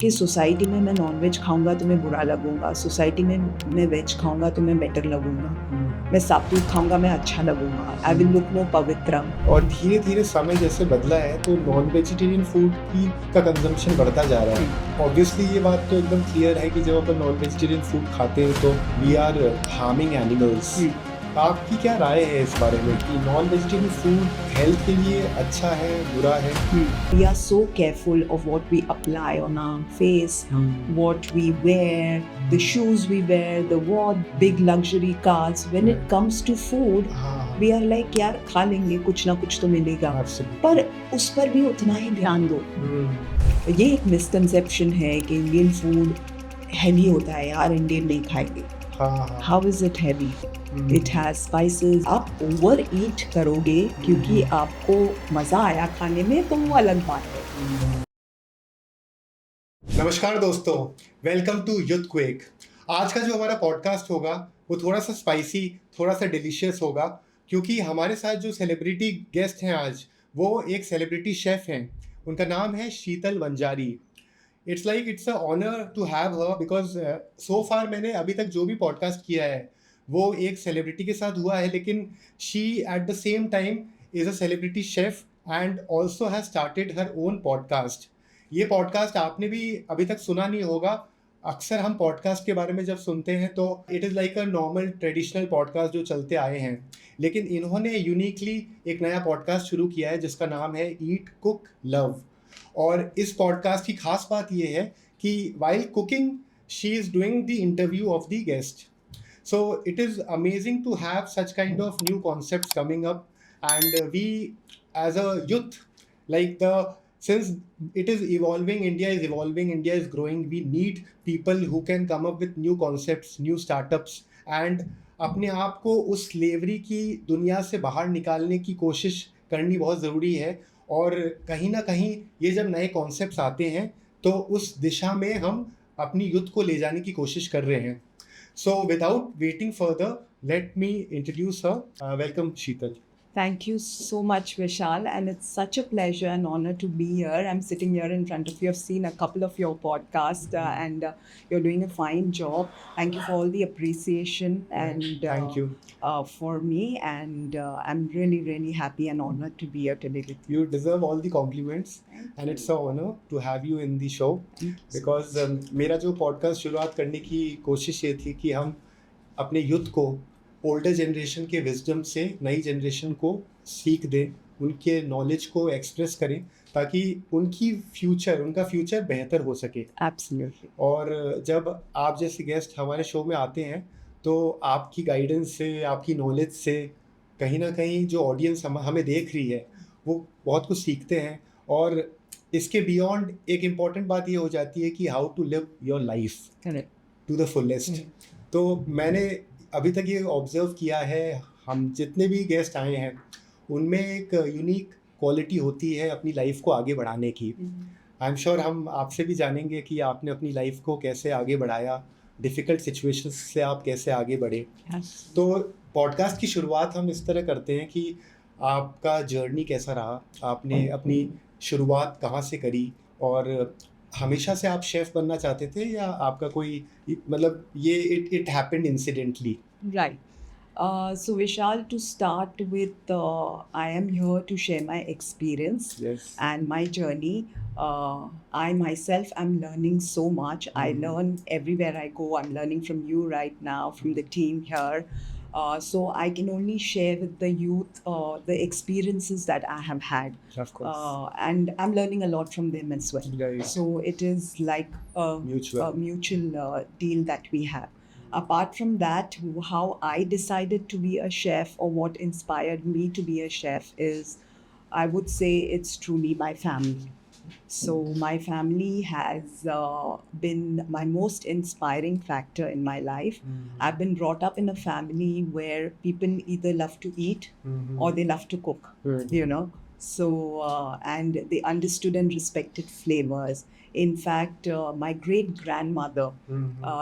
कि सोसाइटी में मैं नॉन-वेज खाऊँगा तो मैं बुरा लगूँगा, सोसाइटी में मैं वेज खाऊँगा तो मैं बेटर लगूँगा, मैं सात्विक खाऊँगा मैं अच्छा लगूँगा, आई विल लुक मोर पवित्रम। और धीरे-धीरे समय जैसे बदला है तो नॉन वेजिटेरियन फूड का कंजम्पशन बढ़ता जा रहा है। ऑब्वियसली ये बात तो एकदम क्लियर है कि जब अपन नॉन वेजिटेरियन फूड खाते हैं तो वी आर हार्मिंग एनिमल्स। आपकी क्या राय है इस बारे में कि नॉन वेजिटेरियन फूड हेल्थ के लिए अच्छा है, बुरा है? We are so careful of what we apply on our face, what we wear, the shoes we wear, the what big luxury cars. When it comes to food, we are like यार खा लेंगे कुछ ना कुछ तो मिलेगा, पर उस पर भी उतना ही ध्यान दो। ये एक मिसकंसेप्शन है कि इंडियन फूड हैवी होता है यार, इंडियन नहीं खाएंगे। How is it heavy? It has spices. आप ओवर ईट करोगे क्योंकि आपको मजा आया खाने में तो वो अलग बात है। नमस्कार दोस्तों, वेलकम टू युथ क्वेक। आज का जो हमारा पॉडकास्ट होगा वो थोड़ा सा स्पाइसी, थोड़ा सा डिलीशियस होगा क्योंकि हमारे साथ जो सेलिब्रिटी गेस्ट हैं आज वो एक सेलिब्रिटी शेफ हैं। उनका नाम है Sheetal Vanjari. It's a honour to have her because so far मैंने अभी तक जो भी पॉडकास्ट किया है वो एक सेलिब्रिटी के साथ हुआ है, लेकिन she at the same time is a celebrity chef and also has started her own podcast. ये पॉडकास्ट आपने भी अभी तक सुना नहीं होगा। अक्सर हम पॉडकास्ट के बारे में जब सुनते हैं तो it is like a normal traditional podcast जो चलते आए हैं, लेकिन इन्होंने यूनिकली एक नया पॉडकास्ट शुरू किया है जिसका नाम है ईट कुक लव। और इस पॉडकास्ट की खास बात यह है कि while cooking she is doing the interview of the guest. So it is amazing to have such kind of new concepts coming up, and we as a youth, like the since it is evolving, India is evolving, India is growing, we need people who can come up with new concepts, new startups, and अपने आप को उस slavery की दुनिया से बाहर निकालने की कोशिश करनी बहुत ज़रूरी है। और कहीं ना कहीं ये जब नए कॉन्सेप्ट्स आते हैं तो उस दिशा में हम अपनी युथ को ले जाने की कोशिश कर रहे हैं। So without waiting further, let me introduce her. Welcome, Sheetal. Thank you so much, Vishal, and it's such a pleasure and honor to be here. I'm sitting here in front of you. I've seen a couple of your podcasts, and you're doing a fine job. Thank you for all the appreciation and Thank you. For me, and I'm really, really happy and honored to be here today with you. You deserve all the compliments, and it's an honor to have you in the show. Because मेरा जो podcast शुरुआत करने की कोशिश ये थी कि हम अपने यूथ को ओल्डर जनरेशन के विजडम से नई जनरेशन को सीख दें, उनके नॉलेज को एक्सप्रेस करें ताकि उनका फ्यूचर बेहतर हो सके। Absolutely. और जब आप जैसे गेस्ट हमारे शो में आते हैं तो आपकी गाइडेंस से, आपकी नॉलेज से कहीं ना कहीं जो ऑडियंस हमें देख रही है वो बहुत कुछ सीखते हैं। और इसके बियॉन्ड एक इम्पॉर्टेंट बात ये हो जाती है कि how to live your life to the fullest. तो मैंने अभी तक ये ऑब्जर्व किया है, हम जितने भी गेस्ट आए हैं उनमें एक यूनिक क्वालिटी होती है अपनी लाइफ को आगे बढ़ाने की। आई एम श्योर हम आपसे भी जानेंगे कि आपने अपनी लाइफ को कैसे आगे बढ़ाया, डिफ़िकल्ट सिचुएशंस से आप कैसे आगे बढ़े। तो पॉडकास्ट की शुरुआत हम इस तरह करते हैं कि आपका जर्नी कैसा रहा, आपने अपनी शुरुआत कहाँ से करी, और हमेशा से आप शेफ़ बनना चाहते थे या आपका कोई मतलब ये it happened incidentally? Right. So Vishal, to start with, I am here to share my experience and my journey. I myself am learning so much. I learn everywhere I go. I'm learning from you right now, from the team here. So I can only share with the youth the experiences that I have had. Of course. And I'm learning a lot from them as well. Right. So it is like a mutual deal that we have. Apart from that, how I decided to be a chef or what inspired me to be a chef is, I would say it's truly my family. So my family has been my most inspiring factor in my life. I've been brought up in a family where people either love to eat or they love to cook, you know. So, and they understood and respected flavors. In fact, my great grandmother,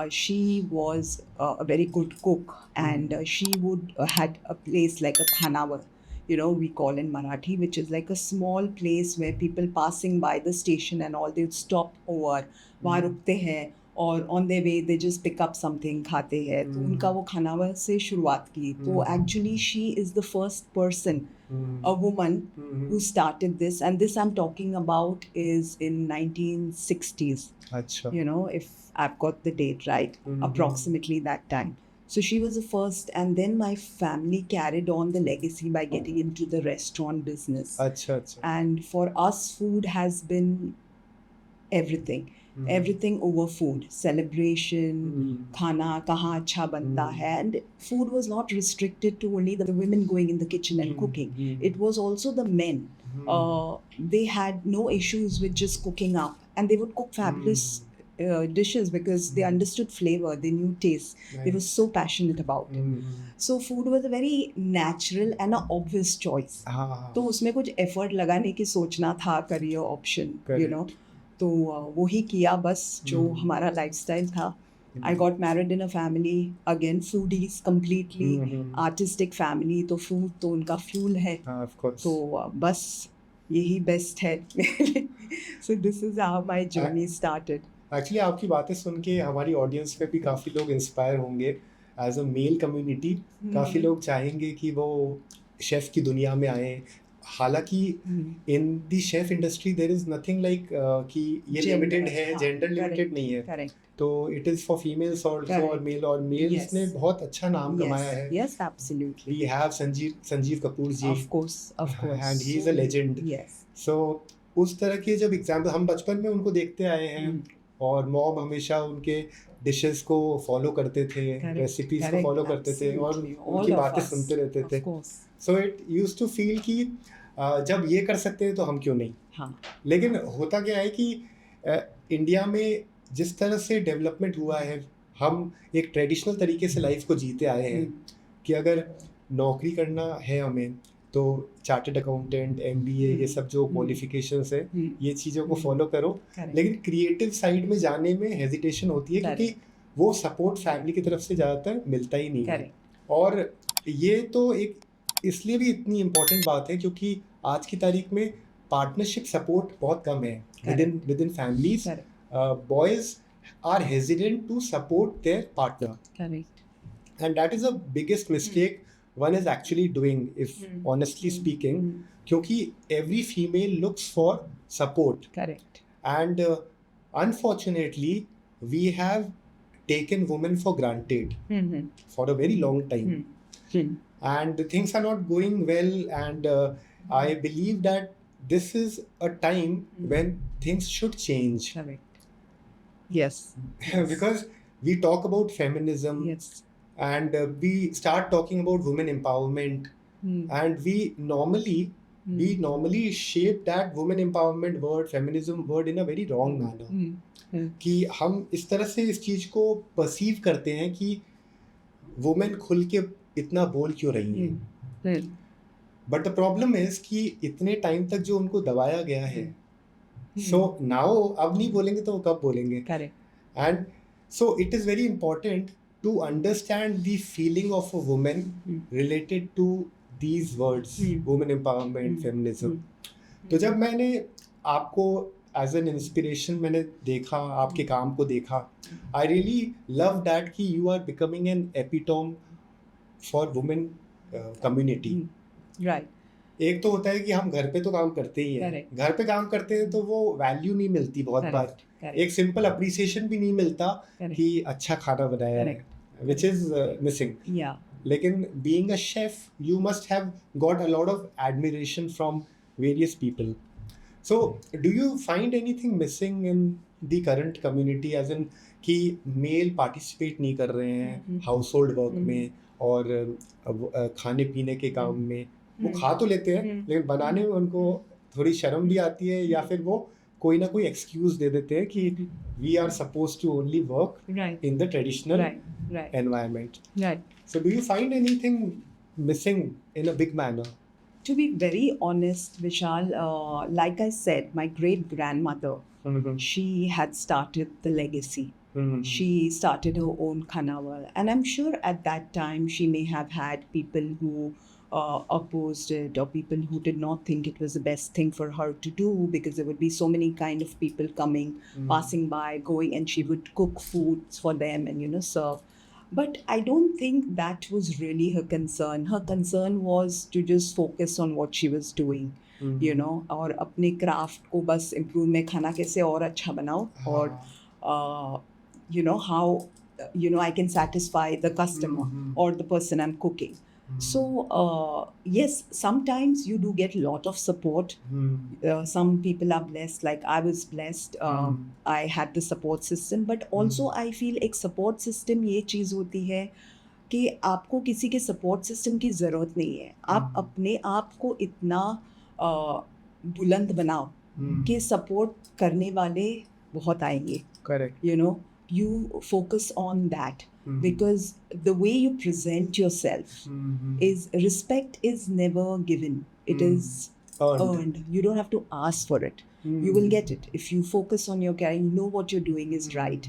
she was a very good cook, and she would had a place like a Khanawar. we call in Marathi, which is like a small place where people passing by the station and all, they'd stop over, वहाँ रुकते हैं, और on their way they just pick up something, खाते हैं. तो उनका वो खानावा से शुरुआत की. तो actually she is the first person, a woman who started this, and this I'm talking about is in 1960s. अच्छा. If I've got the date right, approximately that time. So she was the first, and then my family carried on the legacy by getting into the restaurant business. अच्छा. And for us, food has been everything. Everything over food. Celebration, khana, kahan acha banta hai. And food was not restricted to only the women going in the kitchen and cooking. It was also the men. They had no issues with just cooking up, and they would cook fabulous dishes because they understood flavor, they knew taste. Right. They were so passionate about it. So food was a very natural and an obvious choice. तो उसमें कुछ effort लगाने की सोचना था career option, तो वही किया बस जो हमारा lifestyle था. I got married in a family, again foodies completely, artistic family, तो food तो उनका fuel है. Of course. तो बस यही best है. So this is how my journey started. Actually आपकी बातें सुन के हमारी ऑडियंस पे भी काफ़ी लोग इंस्पायर होंगे. एज अ मेल कम्युनिटी काफ़ी लोग चाहेंगे कि वो शेफ़ की दुनिया में आएँ. हालांकि in the chef industry there is nothing like कि ये लिमिटेड है, जेंडर लिमिटेड नहीं है. तो it is for females also और मेल्स ने बहुत अच्छा नाम कमाया है. Yes absolutely. We have Sanjeev Kapoor ji, of course and he is a legend. So उस तरह के जब एग्जाम्पल हम बचपन में उनको देखते आए हैं, और मॉम हमेशा उनके डिशेस को फॉलो करते थे, रेसिपीज को फॉलो करते थे, और उनकी बातें सुनते रहते थे. So it used to feel कि जब ये कर सकते हैं तो हम क्यों नहीं. लेकिन होता क्या है कि इंडिया में जिस तरह से डेवलपमेंट हुआ है, हम एक ट्रेडिशनल तरीके से लाइफ को जीते आए हैं कि अगर नौकरी करना है हमें तो चार्टर्ड अकाउंटेंट, MBA, ये सब जो क्वालिफिकेशंस है, ये चीज़ों को फॉलो करो. लेकिन क्रिएटिव साइड में जाने में हेजिटेशन होती है क्योंकि वो सपोर्ट फैमिली की तरफ से ज़्यादातर मिलता ही नहीं है. और ये तो एक इसलिए भी इतनी इम्पोर्टेंट बात है क्योंकि आज की तारीख में पार्टनरशिप सपोर्ट बहुत कम है within families. Boys are hesitant to support their partner, and that is a biggest mistake one is actually doing, if honestly speaking, क्योंकि every female looks for support. Correct. And unfortunately we have taken women for granted for a very long time. And things are not going well, and I believe that this is a time when things should change. Correct. Yes. Because we talk about feminism. Yes. And we start talking about women empowerment, and we normally shape that women empowerment word, feminism word in a very wrong manner. कि हम इस तरह से इस चीज़ को perceive करते हैं कि women खुल के इतना बोल क्यों रही हैं. But the problem is कि इतने टाइम तक जो उनको दबाया गया है, so now अब नहीं बोलेंगे तो वो कब बोलेंगे. And so it is very important to understand the feeling of a woman related to these words, women empowerment, feminism. तो जब मैंने आपको as an inspiration मैंने देखा, आपके काम को देखा, I really love that कि you are becoming an epitome for women community. Right. एक तो होता है कि हम घर पे तो काम करते ही हैं, घर पे काम करते हैं तो वो वैल्यू नहीं मिलती बहुत बार. एक सिंपल अप्रिसिएशन भी नहीं मिलता कि अच्छा खाना बनाया है, which is missing. लेकिन being a chef, you must have got a lot of admiration from various people. So do you find anything missing in the current community, as in कि मेल पार्टिसिपेट नहीं कर रहे हैं house hold work में और खाने पीने के काम में. वो खा तो लेते हैं लेकिन बनाने में उनको थोड़ी शर्म भी आती है, या फिर वो कोई ना कोई एक्सक्यूज दे देते हैं कि we are suppose to only work in the traditional environment. So do you find anything missing in a big manner? To be very honest, Vishal, like I said, my great grandmother, she had started the legacy. She started her own khanawal, and I'm sure at that time she may have had people who opposed it, or people who did not think it was the best thing for her to do, because there would be so many kind of people coming, passing by, going, and she would cook foods for them and serve. But I don't think that was really her concern. Her concern was to just focus on what she was doing, और अपने craft को बस improve में खाना कैसे और अच्छा बनाओ, और how I can satisfy the customer or the person I'm cooking. So yes, sometimes you do get a lot of support. Some people are blessed, like I was blessed. I had the support system, but also I feel एक support system ये चीज़ होती है कि आपको किसी के support system की ज़रूरत नहीं है. आप अपने आप को इतना बुलंद बनाओ कि support करने वाले बहुत आएंगे. Correct. You focus on that. Because the way you present yourself is, respect is never given. It is earned. You don't have to ask for it. You will get it. If you focus on your career, you know what you're doing is right.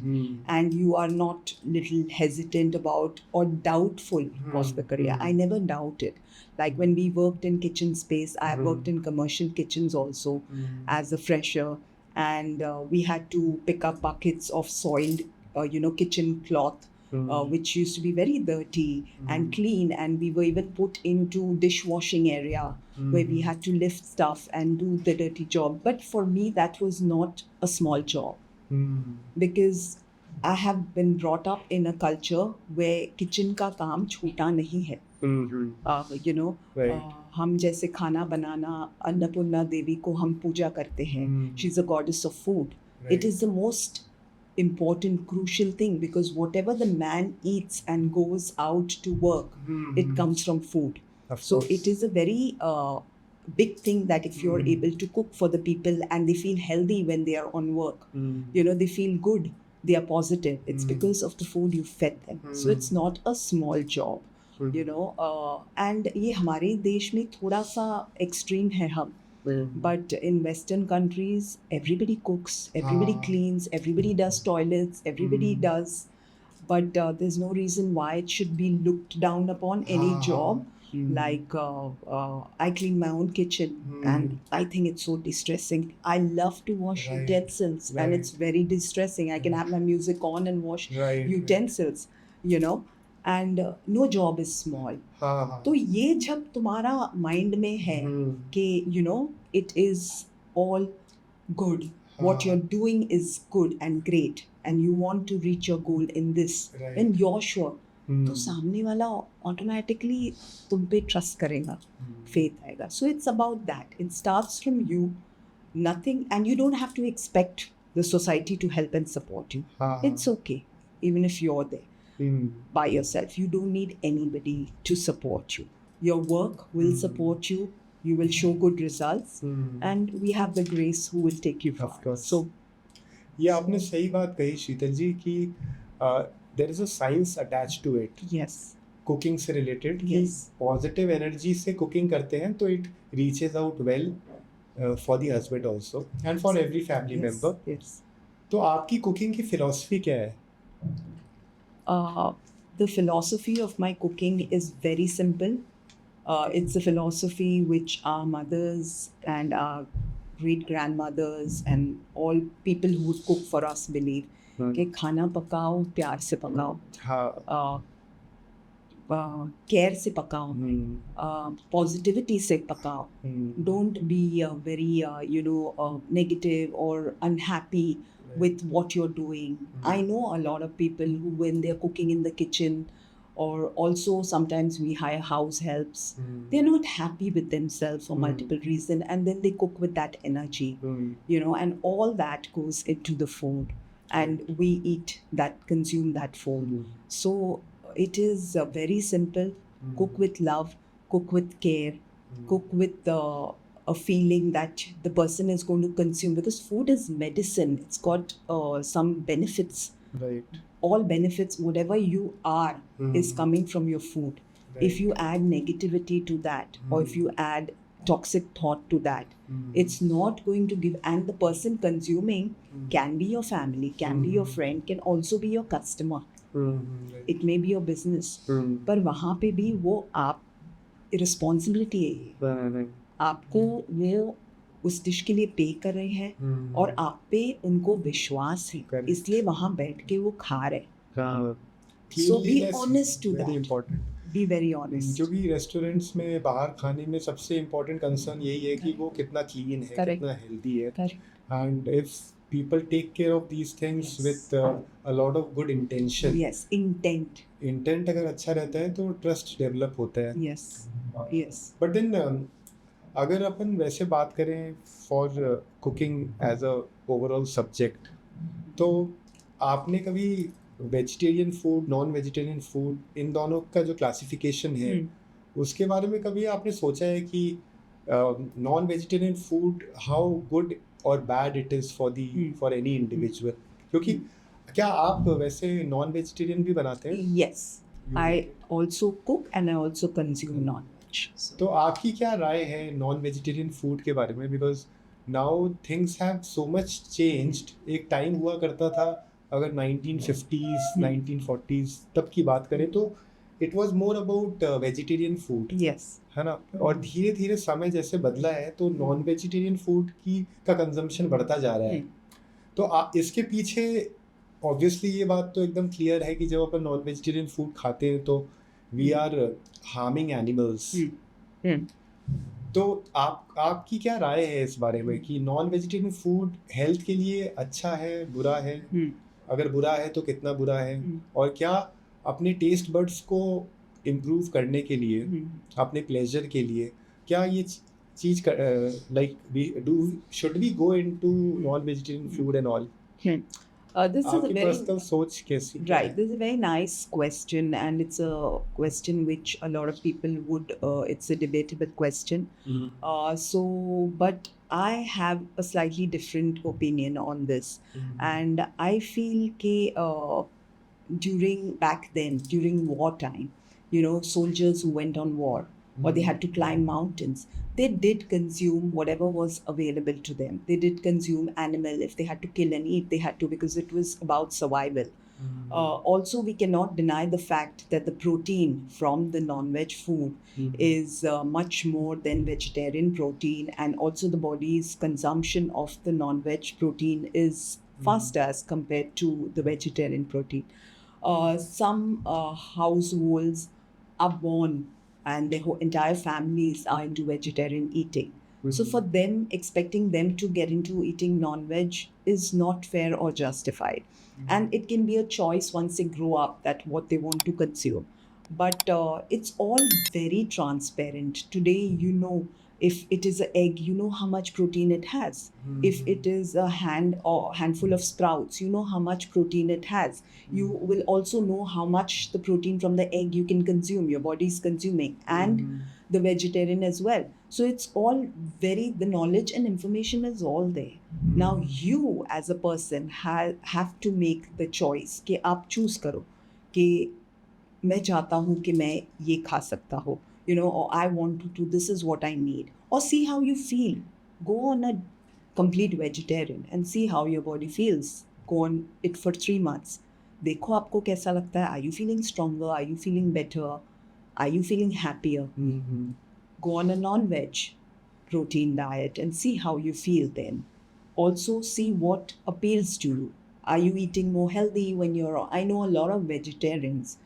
And you are not little hesitant about or doubtful of the career. I never doubted. Like when we worked in kitchen space, I have worked in commercial kitchens also as a fresher. And we had to pick up buckets of soiled, kitchen cloth. Which used to be very dirty and clean, and we were even put into dishwashing area where we had to lift stuff and do the dirty job. But for me, that was not a small job, because I have been brought up in a culture where kitchen का काम छोटा नहीं है. हम जैसे खाना बनाना, अन्नपूर्णा देवी को हम पूजा करते हैं. She's a goddess of food. It is the most important, crucial thing, because whatever the man eats and goes out to work, it comes from food. So it is a very big thing that if you're able to cook for the people and they feel healthy when they are on work, they feel good, they are positive, it's because of the food you fed them. So it's not a small job, and ये हमारे देश में थोड़ा सा extreme है हम. But in Western countries, everybody cooks, everybody cleans, everybody does toilets, everybody does. But there's no reason why it should be looked down upon, any job. Like I clean my own kitchen, and I think it's so distressing. I love to wash utensils, and it's very distressing. I can have my music on and wash utensils, and no job is small. तो ये जब तुम्हारा mind में है कि it is all good, what you're doing is good and great, and you want to reach your goal in this, and you're sure, तो सामने वाला automatically तुम पे trust करेगा, faith आएगा. So it's about that. It starts from you, nothing, and you don't have to expect the society to help and support you. It's okay, even if you're there. By yourself. You don't need anybody to support you. Your work will support you. You will show good results, and we have the grace who will take you far. Of course. So, ये आपने सही बात कही शीतल जी कि there is a science attached to it. Yes. Cooking से related कि Yes. positive energy से cooking करते हैं तो it reaches out well for the husband also and for every family member. Yes. तो आपकी cooking की philosophy क्या है? The philosophy of my cooking is very simple. It's a philosophy which our mothers and our great-grandmothers and all people who cook for us believe. कि खाना पकाओ, प्यार से पकाओ, care से पकाओ, positivity से पकाओ. Don't be very negative or unhappy with what you're doing. I know a lot of people who, when they're cooking in the kitchen, or also sometimes we hire house helps, they're not happy with themselves for multiple reasons, and then they cook with that energy, and all that goes into the food, and we eat that, consume that food. So it is very simple. Cook with love, cook with care, cook with a feeling that the person is going to consume, because food is medicine. It's got some benefits. Right. All benefits, whatever you are, is coming from your food. Right. If you add negativity to that, or if you add toxic thought to that, it's not going to give. And the person consuming can be your family, can be your friend, can also be your customer. It may be your business. पर वहाँ पे भी वो आप responsibility है ये। आपको वो उस डिश के लिए पे कर रहे हैं और आप पे उनको विश्वास है, Correct. इसलिए वहाँ बैठ के वो खा रहे हैं। So be Cleanliness honest to very that. important. Be very honest. जो भी रेस्टोरेंट्स में बाहर खाने में सबसे इम्पोर्टेंट कंसर्न यही है कि वो कितना क्लीन है, Correct. कितना हेल्दी है, Correct. And if people take care of these things Yes. With a lot of good intention, Yes, intent. Intent अगर अच्छा रहता है तो ट्रस्ट डेवलप होता है। Yes, yes. बट देन अगर अपन वैसे बात करें for cooking as a overall subject, तो आपने कभी vegetarian food, non vegetarian food, इन दोनों का जो क्लासिफिकेशन है उसके बारे में कभी आपने सोचा है कि non vegetarian food how good और bad it is for any individual? क्योंकि क्या आप वैसे नॉन वेजिटेरियन भी बनाते हैं? Yes, I also cook and I also consume non-veg. तो आपकी क्या राय है नॉन वेजिटेरियन फूड के बारे में? Because now things have so much changed. एक टाइम हुआ करता था, अगर 1950s 1940s तब की बात करें तो it was more about vegetarian food, Yes. है ना? और धीरे धीरे समय जैसे बदला है तो नॉन वेजिटेरियन फूड का कंजम्पशन बढ़ता जा रहा है। तो इसके पीछे ऑब्वियसली ये बात तो एकदम क्लियर है कि जब अपन नॉन वेजिटेरियन फूड खाते हैं तो वी आर हार्मिंग एनिमल्स। तो आपकी क्या राय है इस बारे में कि नॉन वेजिटेरियन फूड हेल्थ के लिए अच्छा है, बुरा है? अगर बुरा है तो कितना बुरा है? और क्या अपने टेस्ट बड्स को इम्प्रूव करने के लिए, अपने प्लेजर के लिए, क्या ये चीज़ like should we go into non vegetarian food and all? This is a आपकी very पर्सनल सोच कैसी? right. This is a very nice question, and it's a question which a lot of people would. It's a debatable question. But I have a slightly different opinion on this, and I feel back then, during wartime, soldiers who went on war or they had to climb mountains, they did consume whatever was available to them. They did consume animal. If they had to kill and eat, they had to, because it was about survival. Also, we cannot deny the fact that the protein from the non-veg food is much more than vegetarian protein, and also the body's consumption of the non-veg protein is faster as compared to the vegetarian protein. Some households are born and their whole entire families are into vegetarian eating. So for them, expecting them to get into eating non-veg is not fair or justified. And it can be a choice once they grow up that what they want to consume. But it's all very transparent. Today, if it is an egg, you know how much protein it has. If it is a handful of sprouts, you know how much protein it has. You will also know how much the protein from the egg you can consume, your body is consuming, and the vegetarian as well. So it's all the knowledge and information is all there. Now you as a person have to make the choice कि आप choose करो कि मैं चाहता हूँ कि मैं ये खा सकता हूँ, or I want to do, this is what I need. Or see how you feel. Go on a complete vegetarian and see how your body feels. Go on it for 3 months. देखो आपको कैसा लगता है. Are you feeling stronger? Are you feeling better? Are you feeling happier? Go on a non-veg protein diet and see how you feel then. Also see what appeals to you. Are you eating more healthy when I know a lot of vegetarians,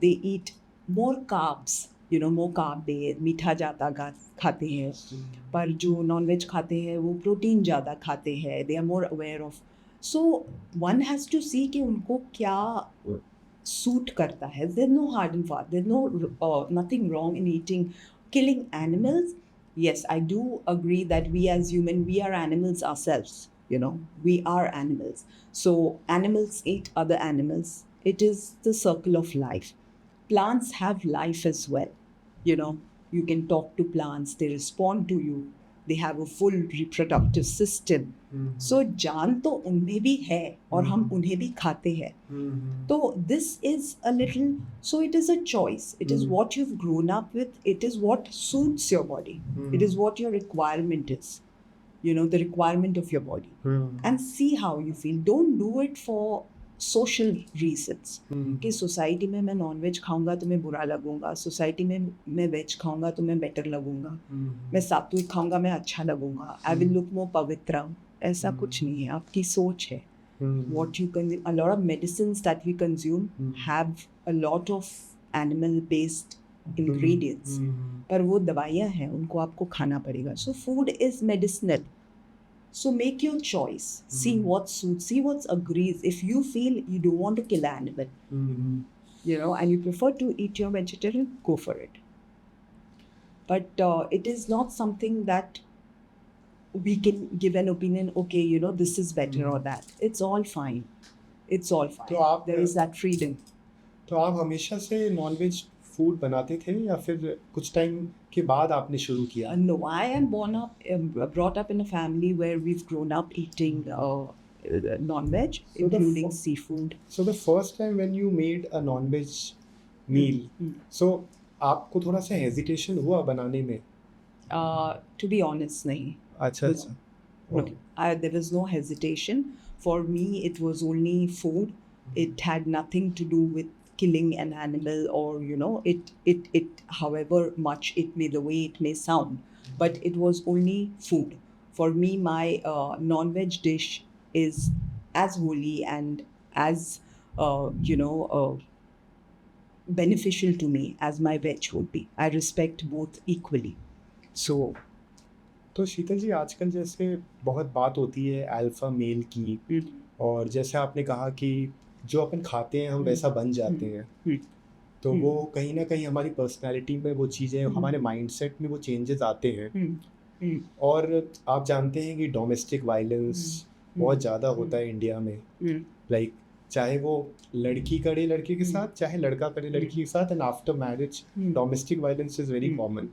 they eat more carbs, more carb based, मीठा ज़्यादा खाते हैं, पर जो non-veg खाते हैं वो protein ज़्यादा खाते हैं. They are more aware of. So one has to see कि उनको क्या सूट करता है. There's no hard and fast. There's nothing wrong in killing animals. Yes, I do agree that we as human, we are animals ourselves. We are animals. So animals eat other animals. It is the circle of life. Plants have life as well. You can talk to plants. They respond to you. They have a full reproductive system. So जान तो उनमें भी है और हम उन्हें भी खाते हैं. तो this is a little, so it is a choice. It is what you've grown up with. It is what suits your body. It is what your requirement is. The requirement of your body. And see how you feel. Don't do it for social reasons कि society में मैं non veg खाऊंगा तो मैं बुरा लगूंगा, society में मैं veg खाऊंगा तो मैं बेटर लगूंगा, मैं सात्विक खाऊंगा मैं अच्छा लगूंगा, आई विल लुक मोर पवित्र. ऐसा कुछ नहीं है, आपकी सोच है. What you consume, a lot of medicines that we consume have a lot of animal based ingredients, पर वो दवाइयाँ हैं, उनको आपको खाना पड़ेगा. So food is medicinal. So make your choice. See what suits, see what agrees. If you feel you don't want to kill an animal, and you prefer to eat your vegetarian, go for it. But it is not something that we can give an opinion, okay, this is better or that. It's all fine. It's all fine. तो आप There is that freedom. तो आप हमेशा से nonveg food बनाते थे या फिर कुछ टाइम के बाद आपने शुरू किया? No, I am brought up in a family where we've grown up eating non-veg, including seafood. So the first time when you made a non-veg meal, so आपको थोड़ा सा hesitation हुआ बनाने में? To be honest, nahi. अच्छा. No, there was no hesitation. For me, it was only food. It had nothing to do with killing an animal or, it however much it may, the way it may sound, but it was only food. For me, my non-veg dish is as holy and as, beneficial to me as my veg would be. I respect both equally. तो शीतल जी, आजकल जैसे बहुत बात होती है alpha male की, और जैसे आपने कहा कि जो अपन खाते हैं हम वैसा बन जाते हैं, तो वो कहीं ना कहीं हमारी पर्सनालिटी में वो चीज़ें, हमारे माइंडसेट में वो चेंजेस आते हैं. और आप जानते हैं कि डोमेस्टिक वायलेंस बहुत ज़्यादा होता है इंडिया में. लाइक चाहे वो लड़की करे लड़के के साथ, चाहे लड़का करे लड़की के साथ, and after marriage domestic violence is very common.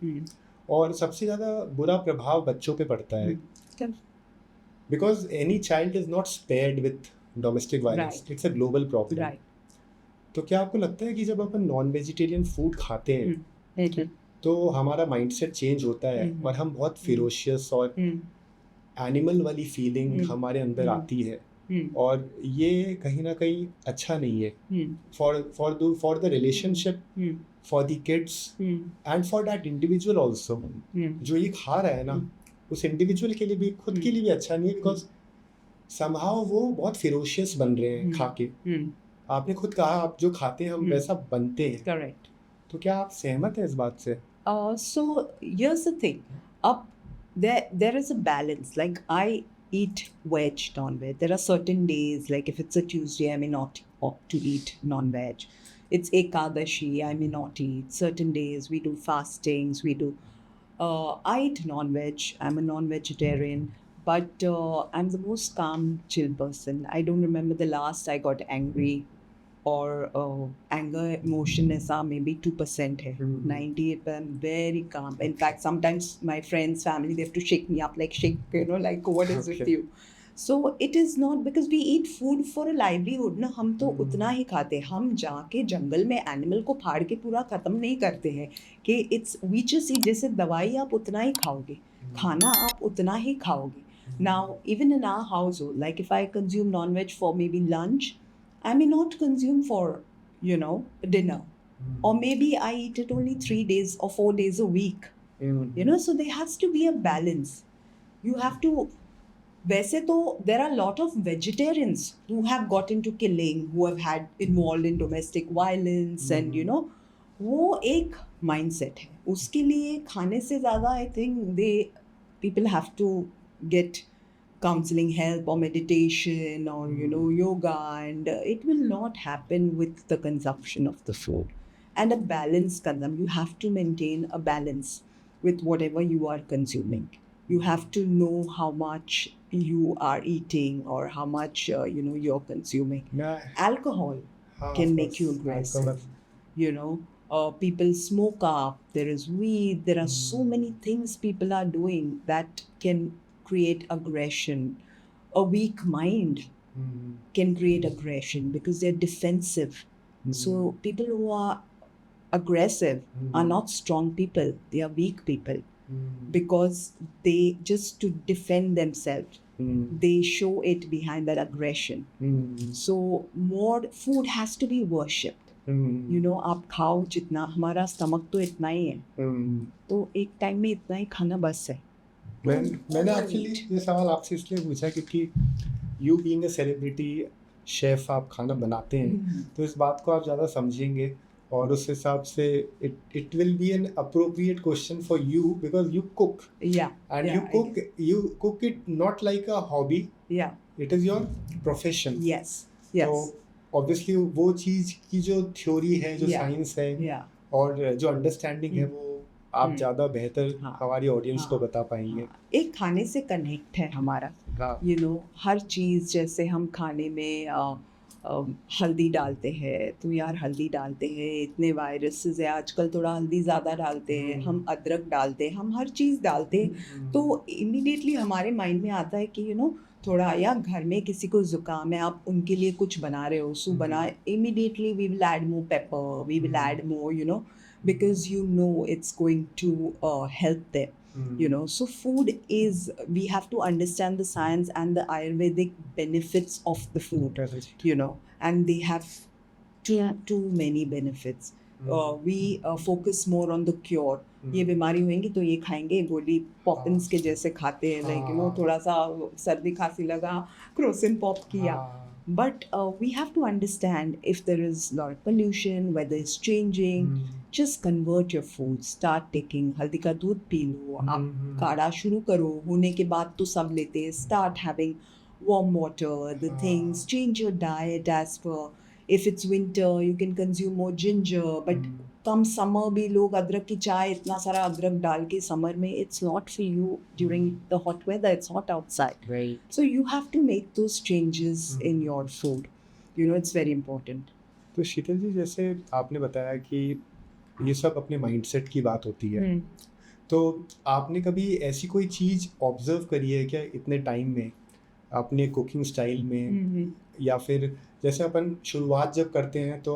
और सबसे ज़्यादा बुरा प्रभाव बच्चों पे पड़ता है, because any child is not spared with domestic violence. It's a global problem. तो क्या आपको लगता है कि जब अपन नॉन वेजिटेरियन फूड खाते हैं तो हमारा माइंडसेट चेंज होता है और हम बहुत फिरोशियस और एनिमल वाली फीलिंग हमारे अंदर आती है, और ये कहीं ना कहीं अच्छा नहीं है for the relationship, for the kids and for that individual also. जो ये खा रहा है ना, उस इंडिविजुअल के लिए भी, खुद के लिए भी अच्छा नहीं है, बिकॉज समहाउ वो बहुत फिरोशियस बन रहे हैं खा के. आपने खुद कहा आप जो खाते हैं हम वैसा बनते हैं. करेक्ट. तो क्या आप सहमत हैं इस बात से? So here's the thing. There is a balance. Like I eat veg, non-veg. There are certain days, like if it's a Tuesday, I may not opt to eat non-veg. It's Ekadashi, I may not eat. Certain days we do fastings, I eat non-veg. I'm a non-vegetarian, but I'm the most calm, chill person. I don't remember the last I got angry, or anger emotion is maybe 2% hai. 98, but I'm very calm. In fact, sometimes my friends, family, they have to shake me up, like shake, like what is with you? So it is not because we eat food for a livelihood ना, हम तो उतना ही खाते हैं. हम जाके जंगल में animal को फाड़ के पूरा ख़त्म नहीं करते हैं कि इट्स वी जस्ट ईट. जैसे दवाई आप उतना ही खाओगे, खाना आप उतना ही खाओगे. Now even in our household, like if I consume non-veg for maybe lunch, I may not consume for dinner, or maybe I eat it only 3 days or 4 days a week. So there has to be a balance. You have to. वैसे तो there are a lot of vegetarians who have got into killing, who have had involved in domestic violence, and वो एक mindset है. उसके लिए खाने से ज़्यादा I think people have to get counseling help or meditation or yoga, and it will not happen with the consumption of the food. And a balanced consumption, you have to maintain a balance with whatever you are consuming. You have to know how much you are eating or how much you're consuming. Alcohol can make you aggressive. People smoke up, there is weed, there are so many things people are doing that can create aggression. A weak mind can create aggression because they're defensive. So people who are aggressive are not strong people, they are weak people. Because they just to defend themselves, they show it behind that aggression. So more food has to be worshipped. You know, आप खाओ जितना, हमारा stomach तो इतना ही है, तो एक time में इतना ही खाना बस है. मैंने एक्चुअली ये सवाल आपसे इसलिए पूछा क्योंकि you being a celebrity chef, आप खाना बनाते हैं, तो इस बात को आप ज़्यादा समझेंगे और उस हिसाब से it will be an appropriate question for you because you cook. Yeah. And yeah, you cook it not like a hobby. Yeah. It is your profession. Yes. Yes. तो obviously वो चीज़ की जो थ्योरी है, जो साइंस है, Yeah. और जो understanding है, वो आप ज़्यादा बेहतर हमारी ऑडियंस को बता पाएंगे. एक खाने से कनेक्ट है हमारा. You know, हर चीज़, जैसे हम खाने में हल्दी डालते हैं, तो यार हल्दी डालते हैं, इतने वायरसेस है आजकल, थोड़ा हल्दी ज़्यादा डालते हैं, हम अदरक डालते हैं, हम हर चीज़ डालते हैं, तो इमीडिएटली हमारे माइंड में आता है कि थोड़ा, या घर में किसी को ज़ुकाम है, आप उनके लिए कुछ बना रहे हो, सूप बना, immediately we will add more pepper, we will add more, because it's going to help them. So food is, we have to understand the science and the Ayurvedic benefits of the food. And they have too many benefits. We focus more on the cure. ये बीमारी होएंगी तो ये खाएंगे, गोली Poppins के जैसे खाते हैं, like थोड़ा सा सर्दी खांसी लगा, क्रोसिन पॉप किया. But we have to understand if there is a lot of pollution, weather is changing, just convert your food, start taking हल्दी का दूध पी लो, आप काढ़ा शुरू करो, होने के बाद तो सब लेते हैं, start having warm water, the things, change your diet as per, if it's winter you can consume more ginger, but come summer भी लोग अदरक की चाय, इतना सारा अदरक डाल के समर में, it's not for you during the hot weather, it's hot outside. Right. So you have to make those changes in your food. It's very important. तो शीतल जी, जैसे आपने बताया कि ये सब अपने माइंडसेट की बात होती है, तो आपने कभी ऐसी कोई चीज़ ऑब्जर्व करी है क्या इतने टाइम में अपने कुकिंग स्टाइल में, या फिर जैसे अपन शुरुआत जब करते हैं तो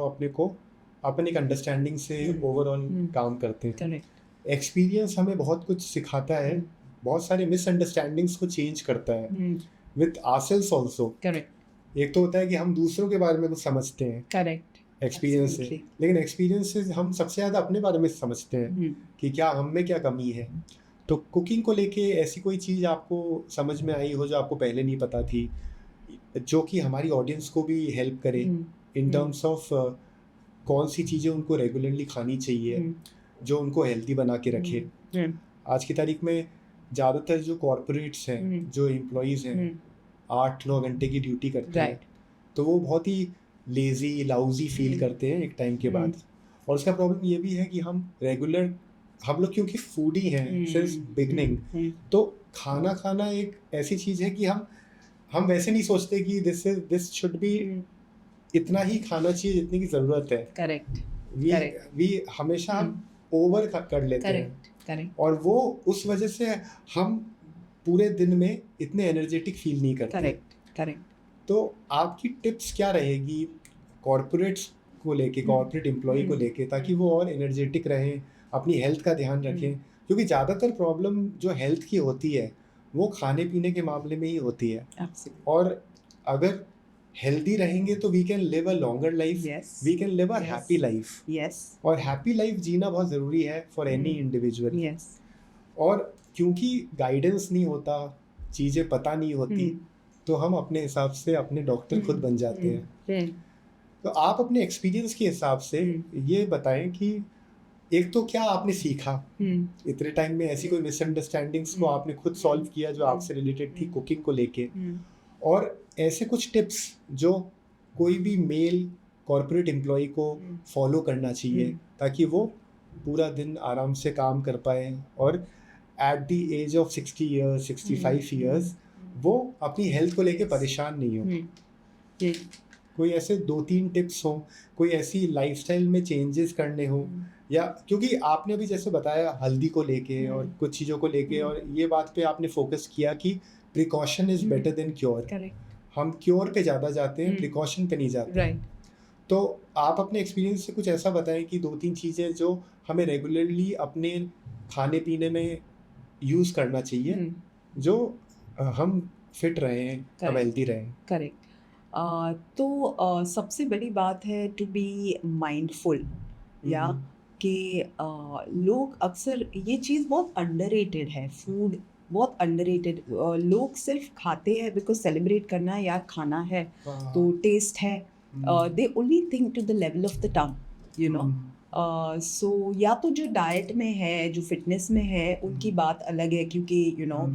अपन एक अंडरस्टैंडिंग से ओवरऑल काम करते हैं. एक्सपीरियंस हमें बहुत कुछ सिखाता है, बहुत सारे मिसअंडरस्टैंडिंग्स को चेंज करता है विद आवरसेल्व्स आल्सो. करेक्ट. एक तो होता है कि हम दूसरों के बारे में कुछ समझते हैं, करेक्ट, एक्सपीरियंस से, लेकिन एक्सपीरियंस से हम सबसे ज़्यादा अपने बारे में समझते हैं कि क्या हम में क्या कमी है. तो कुकिंग को लेके ऐसी कोई चीज़ आपको समझ में आई हो जो आपको पहले नहीं पता थी, जो कि हमारी ऑडियंस को भी हेल्प करे इन टर्म्स ऑफ कौन सी चीज़ें उनको रेगुलरली खानी चाहिए जो उनको हेल्दी बना के रखे. आज की तारीख में ज़्यादातर जो कॉर्पोरेट्स हैं, जो एम्प्लॉयज़ हैं, 8-9 घंटे की ड्यूटी करते हैं, तो वो बहुत ही लेज़ी, लाउजी फील करते हैं एक टाइम के बाद. और उसका प्रॉब्लम ये भी है कि हम लोग क्योंकि फूडी हैं सिंस बिगनिंग, तो खाना एक ऐसी चीज़ है कि हम वैसे नहीं सोचते कि दिस शुड बी इतना ही खाना चाहिए जितनी की ज़रूरत है. करेक्ट. वी हमेशा ओवर कर लेते हैं. करेक्ट. और वो उस वजह से हम पूरे दिन में इतने एनर्जेटिक फील नहीं करते. करेक्ट. तो आपकी टिप्स क्या रहेगी कॉर्पोरेट्स को लेके, कॉर्पोरेट एम्प्लॉय को लेके, ताकि वो और एनर्जेटिक रहें, अपनी हेल्थ का ध्यान रखें, क्योंकि ज़्यादातर प्रॉब्लम जो हेल्थ की होती है वो खाने पीने के मामले में ही होती है. और अगर हेल्दी रहेंगे तो we can live a longer life, we can live a happy life. और हैप्पी लाइफ जीना बहुत ज़रूरी है फॉर एनी इंडिविजुअल. और क्योंकि गाइडेंस नहीं होता, चीज़ें पता नहीं होती, तो हम अपने हिसाब से अपने डॉक्टर खुद बन जाते हैं. तो आप अपने एक्सपीरियंस के हिसाब से ये बताएं कि एक तो क्या आपने सीखा इतने टाइम में, ऐसी कोई मिसअंडरस्टैंडिंग्स को आपने खुद सॉल्व किया जो आपसे रिलेटेड थी कुकिंग को लेके, और ऐसे कुछ टिप्स जो कोई भी मेल कॉर्पोरेट एम्प्लॉय को फॉलो करना चाहिए ताकि वो पूरा दिन आराम से काम कर पाए और at the age of 60 years 65 years वो अपनी हेल्थ को लेके परेशान नहीं हो. कोई ऐसे 2-3 टिप्स हो, कोई ऐसी लाइफस्टाइल में चेंजेस करने हो, या क्योंकि आपने अभी जैसे बताया हल्दी को लेके और कुछ चीज़ों को लेके, और ये बात पे आपने फोकस किया कि precaution is better than cure. हम क्योर पे ज़्यादा जाते हैं, प्रिकॉशन पे नहीं जाते. तो आप अपने एक्सपीरियंस से कुछ ऐसा बताएं कि 2-3 चीज़ें जो हमें रेगुलरली अपने खाने पीने में यूज़ करना चाहिए जो हम फिट रहें, हम Correct. हेल्दी रहें। करेक्ट। तो सबसे बड़ी बात है टू बी माइंडफुल, या कि लोग अक्सर ये चीज़ बहुत अंडररेटेड है, फूड बहुत अंडररेटेड। लोग सिर्फ खाते हैं बिकॉज सेलिब्रेट करना है, यार खाना है तो टेस्ट है। They only think to the level of the tongue, you know. So या तो जो डाइट में है, जो फिटनेस में है, उनकी बात अलग है, क्योंकि you know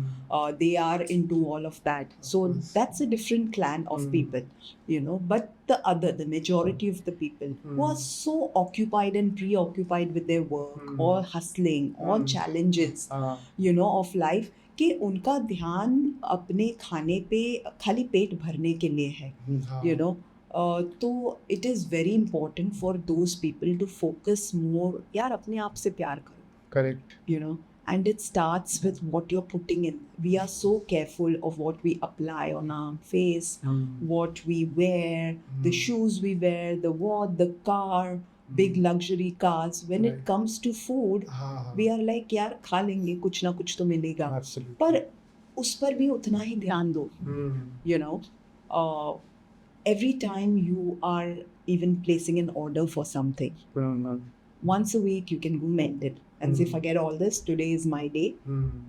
they are into all of that. So that's a different clan of people, you know. But the majority of the people who are so occupied and preoccupied with their work, or hustling, or challenges, you know, of life, कि उनका ध्यान अपने खाने पे खाली पेट भरने के लिए है, you know. तो it is very important for those people to focus more, यार अपने आप से प्यार करो, correct. you know. And it starts with what you're putting in. We are so careful of what we apply on our face, what we wear, the shoes we wear, the car, big luxury cars. When it comes to food, we are like, यार खा लेंगे, कुछ ना कुछ तो मिलेगा। Absolutely. पर उस पर भी उतना ही ध्यान दो, you know. Every time you are even placing an order for something, once a week you can go mend it and say, forget all this, today is my day,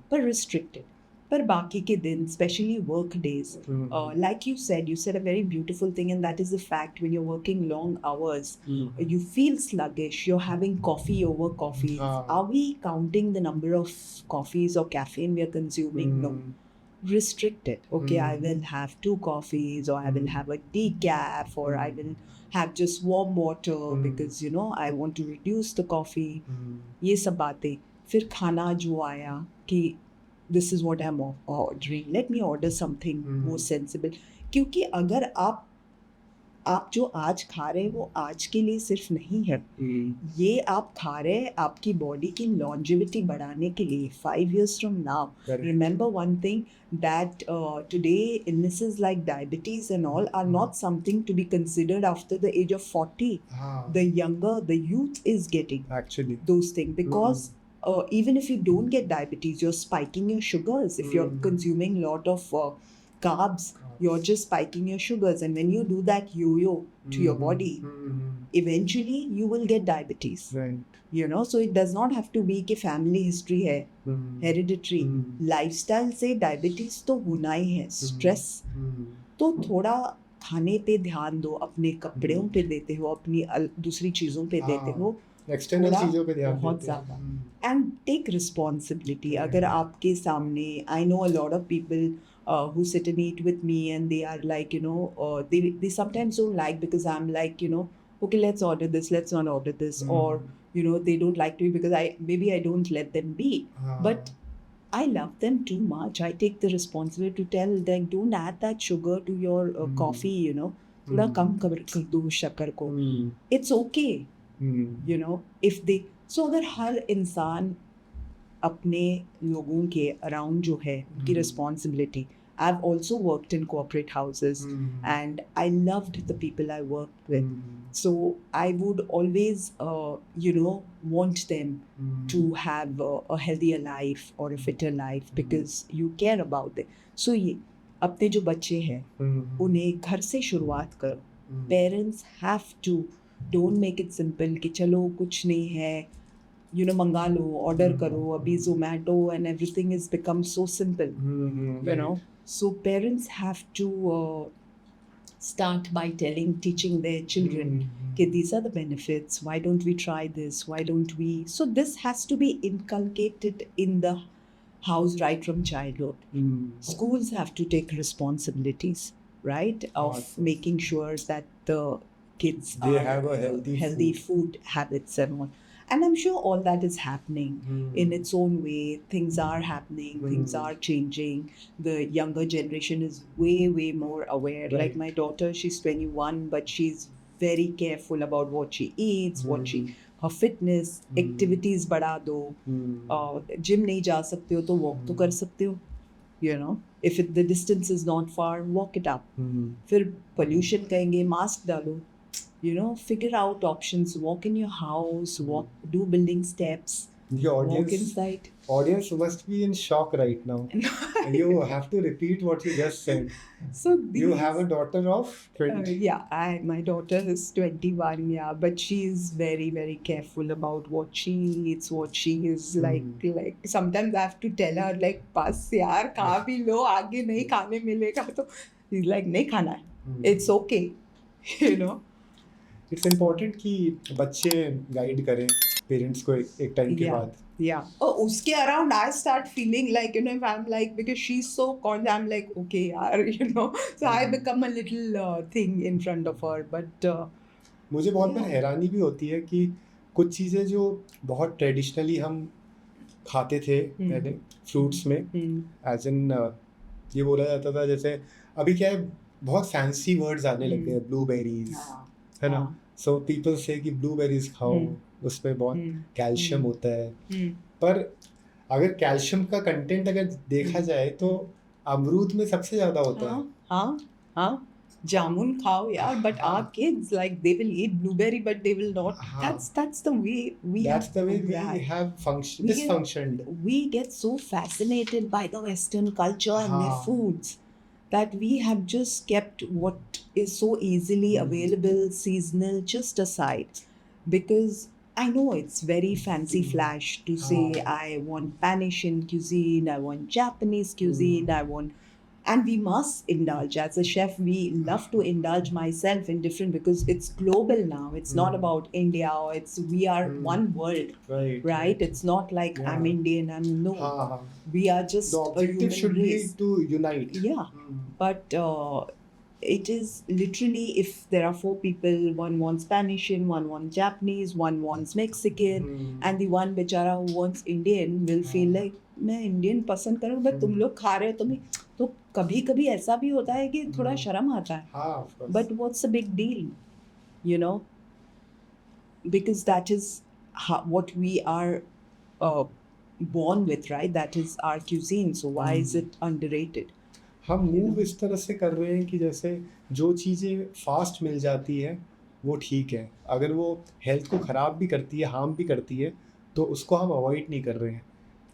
but restricted. पर बाकी के दिन, especially work days, like you said a very beautiful thing, and that is the fact, when you're working long hours, you feel sluggish, you're having coffee over coffee. Are we counting the number of coffees or caffeine we are consuming? No. Restrict it. Okay, I will have 2 coffees, or I will have a decaf, or I will have just warm water because you know I want to reduce the coffee. ये सब बातें। फिर खाना जो आया कि this is what I'm ordering, let me order something more sensible, क्योंकि अगर आप जो आज खा रहे हैं वो आज के लिए सिर्फ नहीं है, ये आप खा रहे हैं आपकी बॉडी की लॉन्जेविटी बढ़ाने के लिए 5 years from now. Remember one thing, that today illnesses like diabetes and all are not something to be considered after the age of 40. The youth is getting Actually, those things, because even if you don't get diabetes, you're spiking your sugars. If you're consuming a lot of carbs, you're just spiking your sugars, and when you do that yo-yo to your body, eventually you will get diabetes. right. You know, so it does not have to be कि family history है, hereditary, lifestyle से diabetes तो होना ही है, stress। तो थोड़ा खाने पे ध्यान दो, अपने कपड़ों पे देते हो, अपनी दूसरी चीज़ों पे देते हो, एक्सटर्नल चीज़ों पे ध्यान बहुत देते हैं। ज़्यादा। And take responsibility. अगर आपके सामने, I know a lot of people who sit and eat with me, and they are like, you know, they sometimes don't like, because I'm like, you know, okay, let's order this, let's not order this, or you know, they don't like to be because I don't let them be, but I love them too much. I take the responsibility to tell them, don't add that sugar to your coffee, you know, थोड़ा कम कर दो शक्कर को, it's okay, you know, if they, so अगर हर इंसान अपने लोगों के अराउंड जो है उनकी responsibility. I've also worked in corporate houses, and I loved the people I worked with. So I would always, you know, want them to have a healthier life or a fitter life, because you care about them. So ये अपने जो बच्चे हैं उन्हें घर से शुरुआत करो। Parents have to, don't make it simple कि चलो कुछ नहीं है, you know, मंगा लो, ऑर्डर करो, अभी Zomato and everything has become so simple, you know. So parents have to start by teaching their children, okay, these are the benefits, why don't we try this, why don't we, so this has to be inculcated in the house right from childhood. Schools have to take responsibilities, right, of making sure that the kids They have a healthy food habits and all. And I'm sure all that is happening in its own way. Things are happening, things are changing. The younger generation is way more aware. Right. Like my daughter, she's 21, but she's very careful about what she eats, her fitness, activities बढ़ा दो। Gym नहीं जा सकते हो तो walk तो कर सकते हो, you know. If the distance is not far, walk it up. फिर pollution कहेंगे, mask डालो, you know, figure out options, walk in your house, do building steps, The walk audience inside. audience must be in shock right now. You have to repeat what you just said. So You have a these, daughter of 20. my daughter is 21, yeah, but she is very, very careful about what she eats, what she is like sometimes I have to tell her like, बस यार खा भी लो, आगे नहीं खाने मिलेगा तो he's like नहीं खाना है, it's okay, you know. It's important कि बच्चे गाइड करें पेरेंट्स को एक टाइम के बाद. Yeah. Oh, uske around I start feeling like, you know, if I'm like, because she's so conscious, I'm like, okay, yaar, you know. So I become a little thing in front of her. But मुझे बहुत बार हैरानी भी होती है कि कुछ चीज़ें जो बहुत ट्रेडिशनली हम खाते थे पहले फ्रूट्स में, एज इन ये बोला जाता था, जैसे अभी क्या है बहुत फैंसी वर्ड्स आने लग गए, ब्लूबेरीज, है ना. सो पीपल से कि ब्लूबेरीज खाओ, उसमें बहुत कैल्शियम होता है. पर अगर कैल्शियम का कंटेंट अगर देखा जाए तो अमरूद में सबसे ज़्यादा होता है. हाँ जामुन खाओ यार, but our kids, like, they will eat blueberry but they will not. That's the way we have dysfunctioned. We get so fascinated by the Western culture and their foods that we have just kept what is so easily available, seasonal, just aside, because I know it's very fancy flash to say I want Spanish cuisine, I want Japanese cuisine, I want, and we must indulge. As a chef, we love to indulge myself in different, because it's global now. It's not about India, or we are one world, right? It's not like I'm Indian, I'm no. We are just the objective should race. Be to unite. But it is literally, if there are 4 people, one wants Spanish, one wants Japanese, one wants Mexican, and the one bechara who wants Indian will feel like मैं Indian पसंद करूँ, but तुम लोग खा रहे हो, तुम्हें तो कभी कभी ऐसा भी होता है कि थोड़ा शर्म आता है. But what's a big deal, you know, because that is what we are born with, right? That is our cuisine. So why is it underrated? हम मूव इस तरह से कर रहे हैं कि जैसे जो चीज़ें फास्ट मिल जाती है वो ठीक है, अगर वो हेल्थ को ख़राब भी करती है, हार्म भी करती है, तो उसको हम अवॉइड नहीं कर रहे हैं.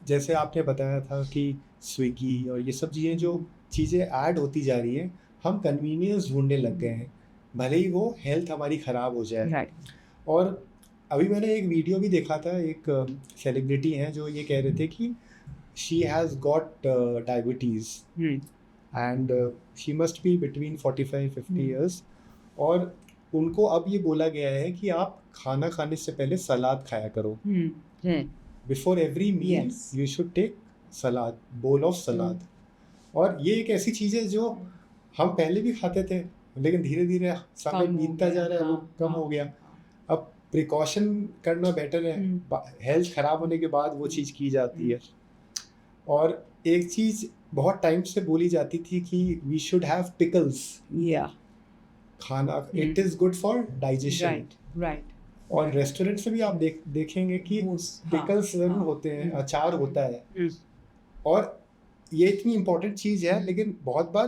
जैसे आपने बताया था कि स्विगी और ये सब चीज़ें जो चीज़ें ऐड होती जा रही हैं, हम कन्वीनियंस ढूंढने लग गए हैं, भले ही वो हेल्थ हमारी ख़राब हो जाए. और अभी मैंने एक वीडियो भी देखा था, एक सेलिब्रिटी हैं जो ये कह रहे थे कि she has got diabetes and she must be between 45-50 years, और उनको अब ये बोला गया है कि आप खाना खाने से पहले सलाद खाया करो. Before every meal you should take salad, bowl of सलाद. और ये एक ऐसी चीज़ है जो हम पहले भी खाते थे, लेकिन धीरे धीरे समय बीतता जा रहा है, वो कम हो गया. अब प्रिकॉशन करना बेटर है, हेल्थ ख़राब होने के बाद वो चीज़ की जाती है. और एक चीज़ बहुत टाइम से बोली जाती थी कि वी शुड हैव पिकल्स. खाना, it is good for digestion. Right. और रेस्टोरेंट से भी आप देखेंगे कि पिकल्स ज़रूर होते हैं, अचार होता है. और ये इतनी इम्पोर्टेंट चीज़ है, लेकिन बहुत बार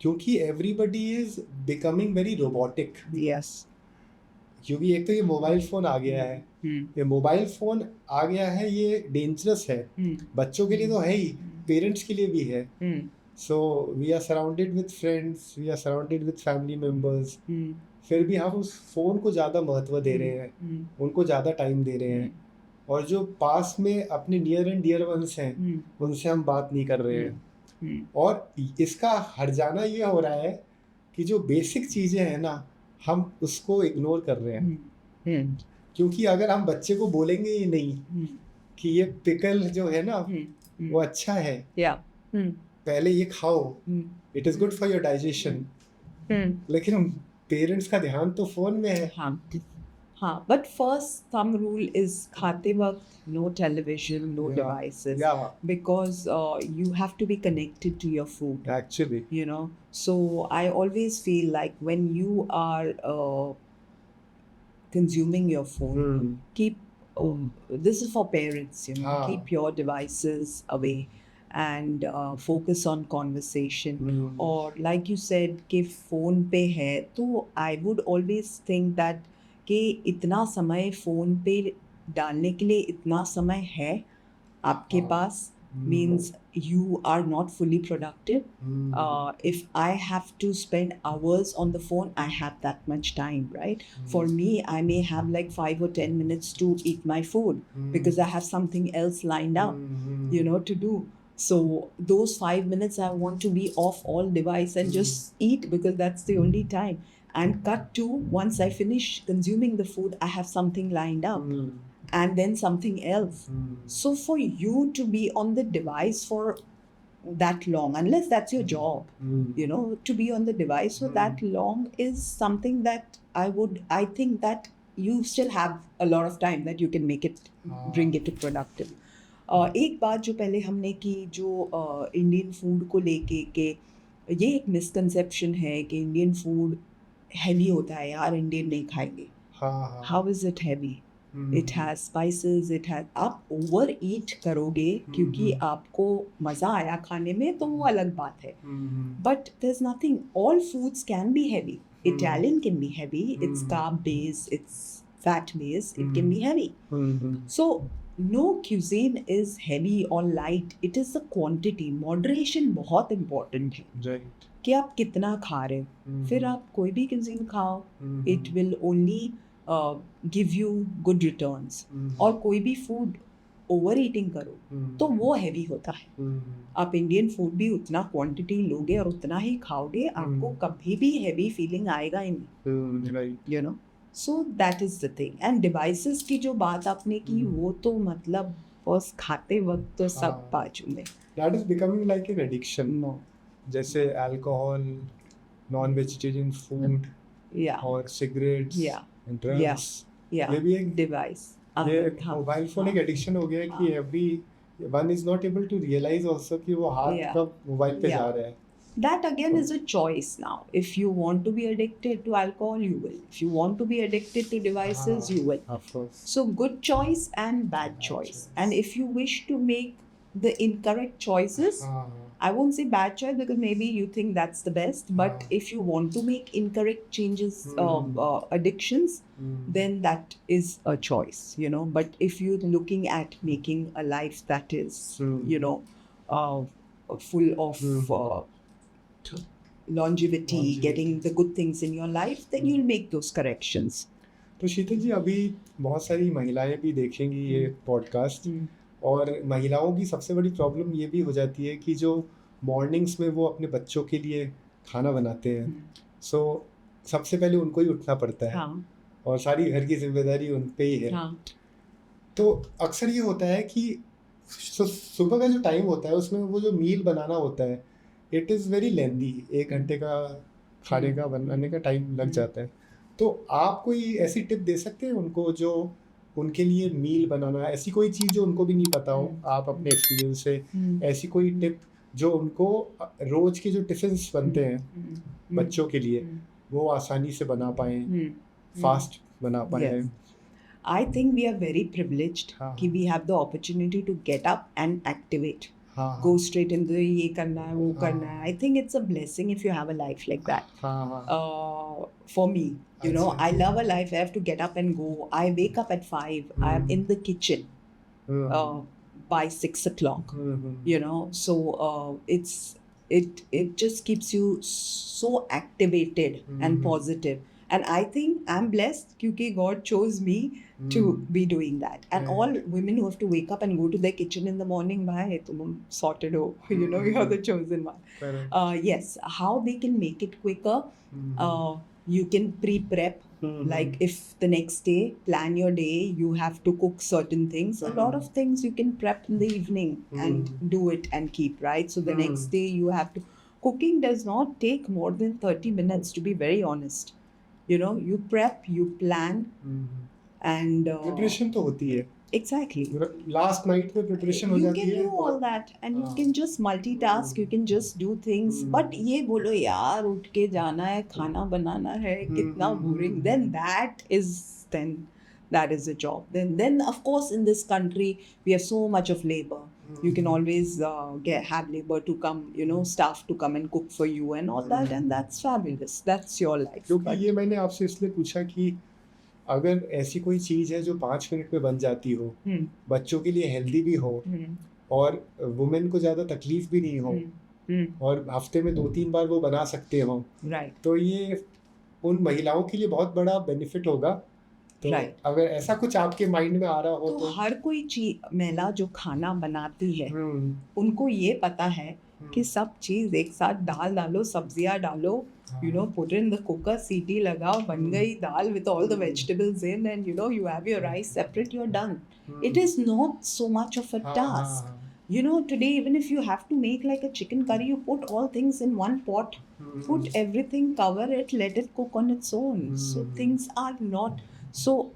क्योंकि everybody is becoming very robotic. क्योंकि एक तो ये मोबाइल फ़ोन आ गया है, ये मोबाइल फ़ोन आ गया है, ये डेंजरस है. बच्चों के लिए तो है ही, पेरेंट्स के लिए भी है. So we are surrounded with friends, we are surrounded with family members, फिर भी हम उस फ़ोन को ज़्यादा महत्व दे रहे हैं, उनको ज़्यादा टाइम दे रहे हैं, और जो पास में अपने नियर एंड डियर वंस हैं उनसे हम बात नहीं कर रहे हैं. और इसका हट जाना ये हो रहा है कि जो बेसिक चीज़ें हैं ना, हम उसको इग्नोर कर रहे हैं. क्योंकि अगर हम बच्चे को बोलेंगे ही नहीं कि ये पिकल जो है ना वो अच्छा है, पहले ये खाओ, it is good for your digestion, लेकिन पेरेंट्स का ध्यान तो फ़ोन में है. हाँ, but first thumb rule is खाते वक्त no television, no devices, because you have to be connected to your food. Actually, you know, so I always feel like when you are consuming your phone, keep this is for parents, you know, keep your devices away and focus on conversation. Or like you said कि phone पे है, तो I would always think that कि इतना समय phone पे डालने के लिए इतना समय है आपके पास means you are not fully productive. If I have to spend hours on the phone, I have that much time, right? For me, I may have like 5 or 10 minutes to eat my food because I have something else lined up, to do. So those 5 minutes I want to be off all device and just eat because that's the only time. And cut to once I finish consuming the food, I have something lined up. And then something else. So for you to be on the device for that long, unless that's your job, to be on the device for that long is something that I think that you still have a lot of time that you can make it, bring it to productive. एक बात जो पहले हमने की जो Indian food को लेके के ये एक मिसकंसेप्शन है कि इंडियन फूड हैवी होता है यार, इंडियन नहीं खाएंगे. How is it heavy? It has spices, it has, आप ओवर ईट करोगे क्योंकि आपको मज़ा आया खाने में तो वो अलग बात है. But there is nothing, all foods can be heavy. Italian can be heavy, it's carb based, it's fat based, it can be heavy. So no cuisine is heavy or light, it is the quantity. Moderation बहुत important है. Right. कि आप कितना खा रहे हो. फिर आप कोई भी cuisine खाओ, it will only give you good returns. और कोई भी food ओवर ईटिंग करो तो वो हैवी होता है. आप इंडियन फूड भी उतना क्वांटिटी लोगे और उतना ही खाओगे, आपको कभी भी हैवी फीलिंग आएगा ही नहीं. So that is the thing. End devices की जो बात आपने की वो तो मतलब बस खाते वक्त तो सब बाजू में. That is becoming like an addiction. No, जैसे अल्कोहल, नॉन वेजिटेरियन फूड और सिगरेट्स एंड ड्रग्स, ये भी एक डिवाइस. ये मोबाइल फोन एक एडिक्शन हो गया है कि everyone is not able to realise also कि वो हाथ कब मोबाइल पे जा रहा है. That again is a choice now. If you want to be addicted to alcohol, you will. If you want to be addicted to devices, you will. Of course. So good choice and bad choice. And if you wish to make the incorrect choices, I won't say bad choice because maybe you think that's the best, but if you want to make incorrect changes, addictions, then that is a choice, But if you're looking at making a life that is, full of longevity, getting the good things in your life, then you'll make those corrections. तो शीतल जी, अभी बहुत सारी महिलाएं भी देखेंगी ये podcast, और महिलाओं की सबसे बड़ी प्रॉब्लम ये भी हो जाती है कि जो मॉर्निंग्स में वो अपने बच्चों के लिए खाना बनाते हैं, सो सबसे पहले उनको ही उठना पड़ता है. और सारी घर की जिम्मेदारी उन पे ही है. तो अक्सर ये होता है कि सुबह का जो टाइम होता है उसमें वो जो मील बनाना होता है, इट इज़ वेरी लेंदी. 1 घंटे का खाने का बनाने का टाइम लग जाता है. तो आप कोई ऐसी टिप दे सकते हैं उनको जो उनके लिए मील बनाना, ऐसी कोई चीज़ जो उनको भी नहीं पता हो, आप अपने एक्सपीरियंस से ऐसी कोई टिप जो उनको रोज के जो टिफिन्स बनते हैं बच्चों के लिए वो आसानी से बना पाएँ, फास्ट बना पाएँ? I think we are very privileged कि we have the opportunity to get up and activate. Go straight into ये करना है, वो करना है. I think it's a blessing if you have a life like that. For me, I love a life. I have to get up and go. I wake up at 5. I am in the kitchen by 6 o'clock. So it just keeps you so activated and positive. And I think I'm blessed because God chose me to be doing that. And all women who have to wake up and go to their kitchen in the morning, bhai, tum sorted ho. You're the chosen one. Yes, how they can make it quicker. You can pre-prep. Like if the next day, plan your day, you have to cook certain things. A lot of things you can prep in the evening and do it and keep, right? So the next day you have to... Cooking does not take more than 30 minutes, to be very honest. You prep, you plan, and preparation तो होती है. Exactly. Last night में preparation हो जाती है. You can do all that, and you can just multitask. You can just do things. But ये बोलो यार उठ के जाना है, खाना बनाना है, कितना boring. Then that is a job. Then of course in this country we have so much of labor. You can always have labor to come, staff to come and cook for you and all that, and that's fabulous. That's your life. क्योंकि ये मैंने आपसे इसलिए पूछा कि अगर ऐसी कोई चीज़ है जो 5 मिनट में बन जाती हो, हम्म बच्चों के लिए हेल्दी भी हो हम्म और वुमेन को ज़्यादा तकलीफ भी नहीं हो हम्म और हफ्ते में 2-3 बार वो बना सकते हो, राइट तो ये उन महिलाओं के लिए बहुत बड़ा बेनिफिट होगा। तो राइट अगर ऐसा कुछ आपके माइंड में आ रहा हो तो तो हर कोई चीज महिला जो खाना बनाती है हम्म उनको ये पता है कि हम्म, सब चीज एक साथ दाल डालो, सब्जियां डालो, हाँ, पुट इन द कुकर, सीटी लगाओ, बन गई दाल with all the hmm, vegetables in, and you have your rice separate, you're done. It hmm, is not so much of a हाँ task. हाँ Today, even if you have to make like a chicken curry, you put all things in one pot, put everything, cover it, let it cook on its own. So things are not so.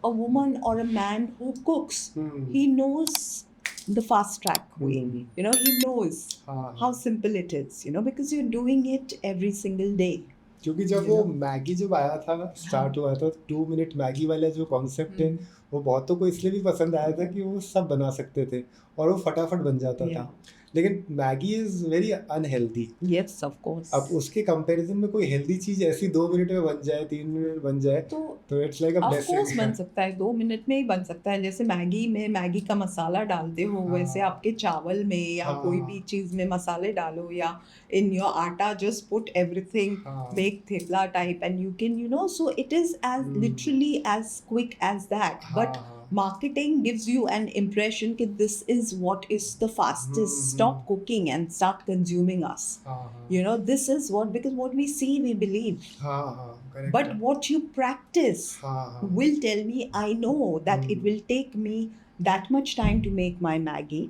A woman or a man who cooks, he knows the fast track way. He knows हाँ how हाँ simple it is, because you're doing it every single day. क्योंकि जब You वो know? Maggi जब आया था start हुआ था 2 मिनट मैगी वाला जो कॉन्सेप्ट है हम्म, वो बहुतों को इसलिए भी पसंद आया था कि वो सब बना सकते थे और वो फटाफट बन जाता Yeah. था, लेकिन Maggi is very unhealthy. Yes, of course. अब उसके कंपैरिजन में कोई हेल्दी चीज़ ऐसी 2 मिनट में बन जाए 3 मिनट में बन जाए तो तो it's like a of course blessing. बन सकता है, 2 मिनट में ही बन सकता है। जैसे मैगी में मैगी का मसाला डालते हो, वैसे हाँ आपके चावल में या कोई भी हाँ चीज में मसाले डालो, या in your atta just put everything, हाँ make thepla type, and you can so it is as literally as quick as that, but हाँ marketing gives you an impression that this is what is the fastest. Stop cooking and start consuming us. हाँ This is because what we see we believe. हाँ हाँ correct But what you practice हाँ हाँ will tell me, I know that it will take me that much time to make my Maggie.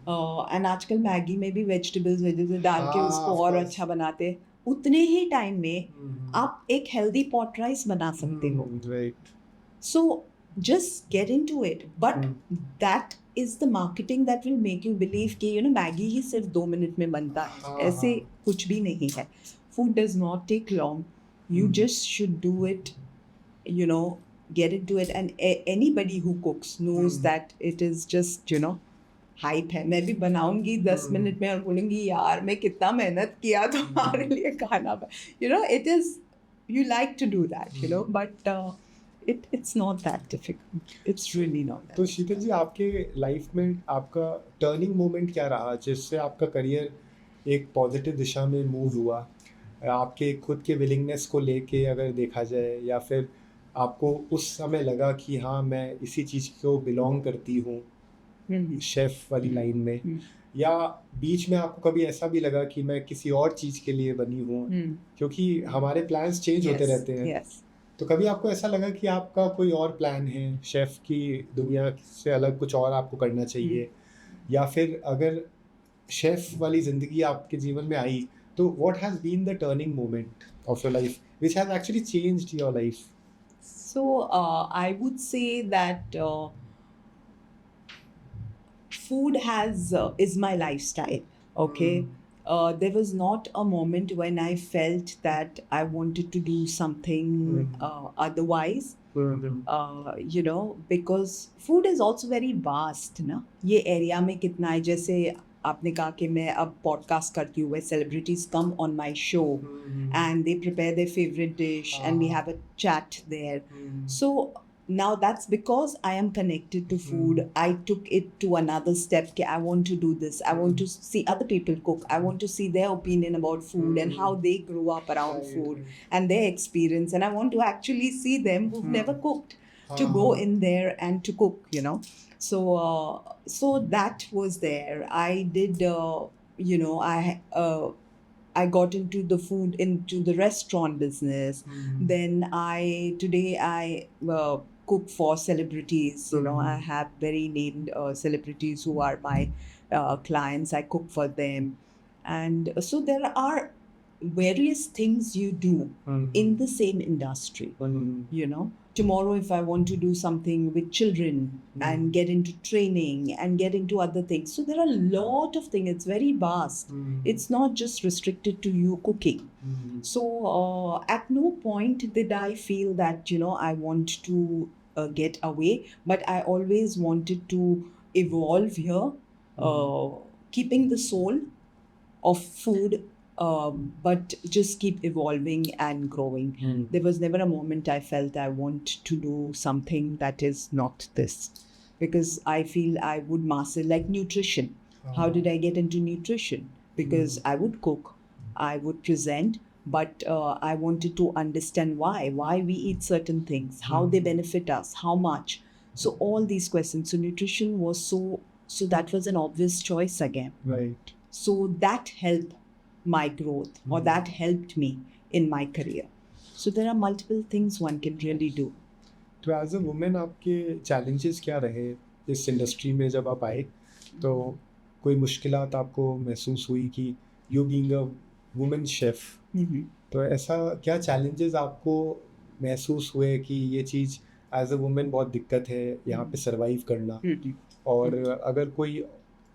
And आजकल Maggi में भी vegetables डाल के हाँ उसको of और course अच्छा बनाते हैं। उतने ही टाइम में आप एक हेल्दी पॉट राइस बना सकते हो। Right So just get into it. But that is the marketing that will make you believe कि मैगी ही सिर्फ 2 मिनट में बनता है। हाँ, ऐसे हाँ। कुछ भी नहीं है। Food does not take long. You just should do it, get into it. And anybody who cooks knows that it is just, hype है। मैं भी बनाऊंगी 10 मिनट में और बोलूंगी यार मैं कितना मेहनत किया तुम्हारे लिए खाना। It is, you like to do that, but it's not that difficult. It's really not that. तो शीतल जी आपके लाइफ में आपका टर्निंग मोमेंट क्या रहा जिससे आपका करियर एक पॉजिटिव दिशा में मूव हुआ, आपके खुद के विलिंगनेस को लेके अगर देखा जाए, या फिर आपको उस समय लगा कि हाँ मैं इसी चीज़ को बिलोंग करती हूँ शेफ वाली लाइन में, या बीच में आपको कभी ऐसा भी लगा कि मैं किसी और चीज़ के लिए बनी हूँ, क्योंकि हमारे प्लान्स चेंज होते रहते हैं। Yes. तो कभी आपको ऐसा लगा कि आपका कोई और प्लान है, शेफ की दुनिया से अलग कुछ और आपको करना चाहिए, या फिर अगर शेफ वाली ज़िंदगी आपके जीवन में आई तो what has been the turning moment of your life which has actually changed your life? So I would say that food is my lifestyle. Okay. There was not a moment when I felt that I wanted to do something otherwise. Because food is also very vast ना, ये area में कितना है। जैसे आपने कहा कि मैं अब पॉडकास्ट करती हूँ, celebrities come on my show and they prepare their favorite dish and we have a chat there. So now that's because I am connected to food. I took it to another step. I want to do this. I want to see other people cook. I want to see their opinion about food and how they grew up around food and their experience. And I want to actually see them who've never cooked to go in there and to cook, So that was there. I did, I got into the food, into the restaurant business. Then today I cook for celebrities. I have very named celebrities who are my clients. I cook for them. And so there are various things you do in the same industry. Tomorrow if I want to do something with children and get into training and get into other things. So there are a lot of things. It's very vast. It's not just restricted to you cooking. So at no point did I feel that, I want to get away, but I always wanted to evolve here, keeping the soul of food but just keep evolving and growing. There was never a moment I felt I want to do something that is not this, because I feel I would master, like nutrition. How did I get into nutrition? Because I would cook, I would present, but I wanted to understand why we eat certain things, how they benefit us, how much. So all these questions. So nutrition was so that was an obvious choice again. Right. So that helped my growth, or that helped me in my career. So there are multiple things one can really do. तो as a women आपके challenges क्या रहे इस industry में जब आप आए? तो कोई मुश्किलात आपको महसूस हुई कि you being a women chef, तो ऐसा क्या चैलेंजेस आपको महसूस हुए कि ये चीज़ एज अ वुमेन बहुत दिक्कत है यहाँ पे सरवाइव करना? और अगर कोई,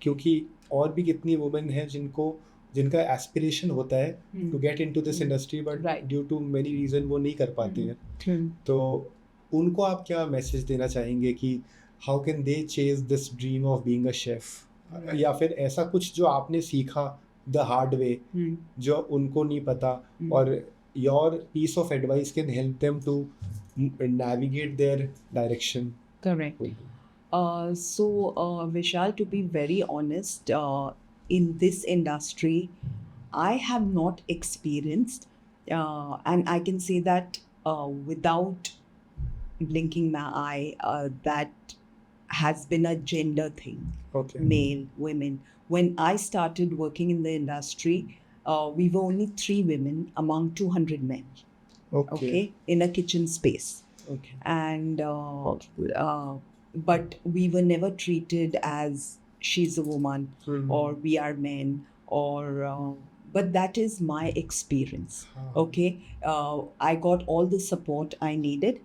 क्योंकि और भी कितनी वुमेन हैं जिनका एस्पिरेशन होता है to get into this industry, but due to many reason वो नहीं कर पाते हैं, तो उनको आप क्या मैसेज देना चाहेंगे कि how can they chase this dream of being a chef? या फिर ऐसा कुछ जो आपने सीखा द हार्ड वे जो उनको नहीं पता, और your piece of advice can help them to navigate their direction? Correct. Vishal, to be very honest, in this industry, I have not experienced, and I can say that without blinking my eye, that has been a gender thing. Okay. Male, women. When I started working in the industry, we were only 3 women among 200 men. Okay, in a kitchen space. Okay. And but we were never treated as she's a woman or we are men, or but that is my experience. Okay, I got all the support I needed,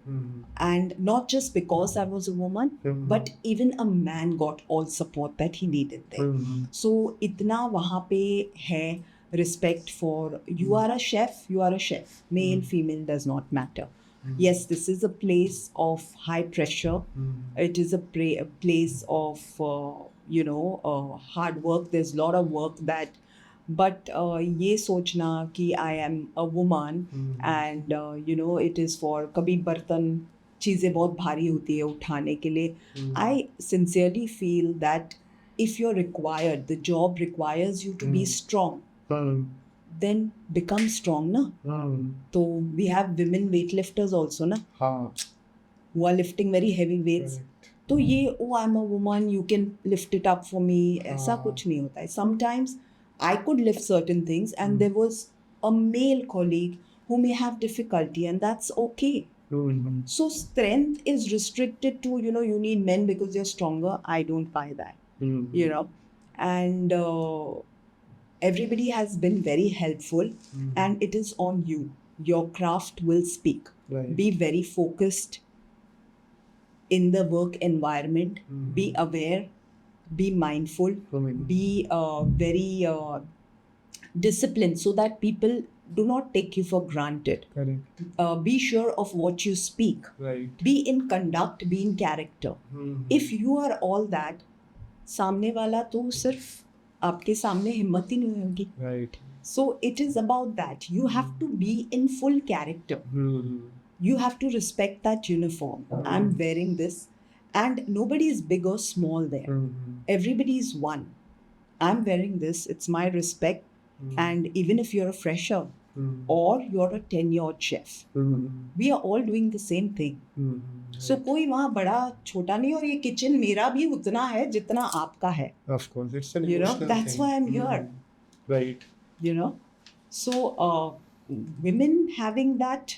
and not just because I was a woman, but even a man got all support that he needed there. So itna wahan pe hai respect for, you are a chef, male, female does not matter. Yes, this is a place of high pressure. It is a place of hard work. There's a lot of work that, but ye sochna ki I am a woman, and it is for kabhi bartan चीज़ें बहुत भारी होती है उठाने के लिए. I sincerely feel that if you're required, the job requires you to be strong, then become strong, na? So we have women weightlifters also, na? Who are lifting very heavy weights. तो ये I'm a woman, you can lift it up for me, ऐसा कुछ नहीं होता है. Sometimes I could lift certain things, and there was a male colleague who may have difficulty, and that's okay. So strength is restricted to, you need men because they're stronger. I don't buy that. And everybody has been very helpful, and it is on you. Your craft will speak. Right. Be very focused in the work environment. Be aware, be mindful, be very disciplined, so that people do not take you for granted. Correct. Be sure of what you speak. Right. Be in conduct, be in character. If you are all that, सामने वाला तो सिर्फ आपके सामने हिम्मत ही नहीं होगी. Right. So it is about that. You have to be in full character. You have to respect that uniform. I'm wearing this, and nobody is big or small there. Everybody is one. I'm wearing this. It's my respect. And even if you're a fresher or you're a tenured chef, we are all doing the same thing. So कोई वहाँ बड़ा छोटा नहीं, और ये kitchen मेरा भी उतना है जितना आपका है. Of course, it's an That's thing. why I'm here. Right. So women having that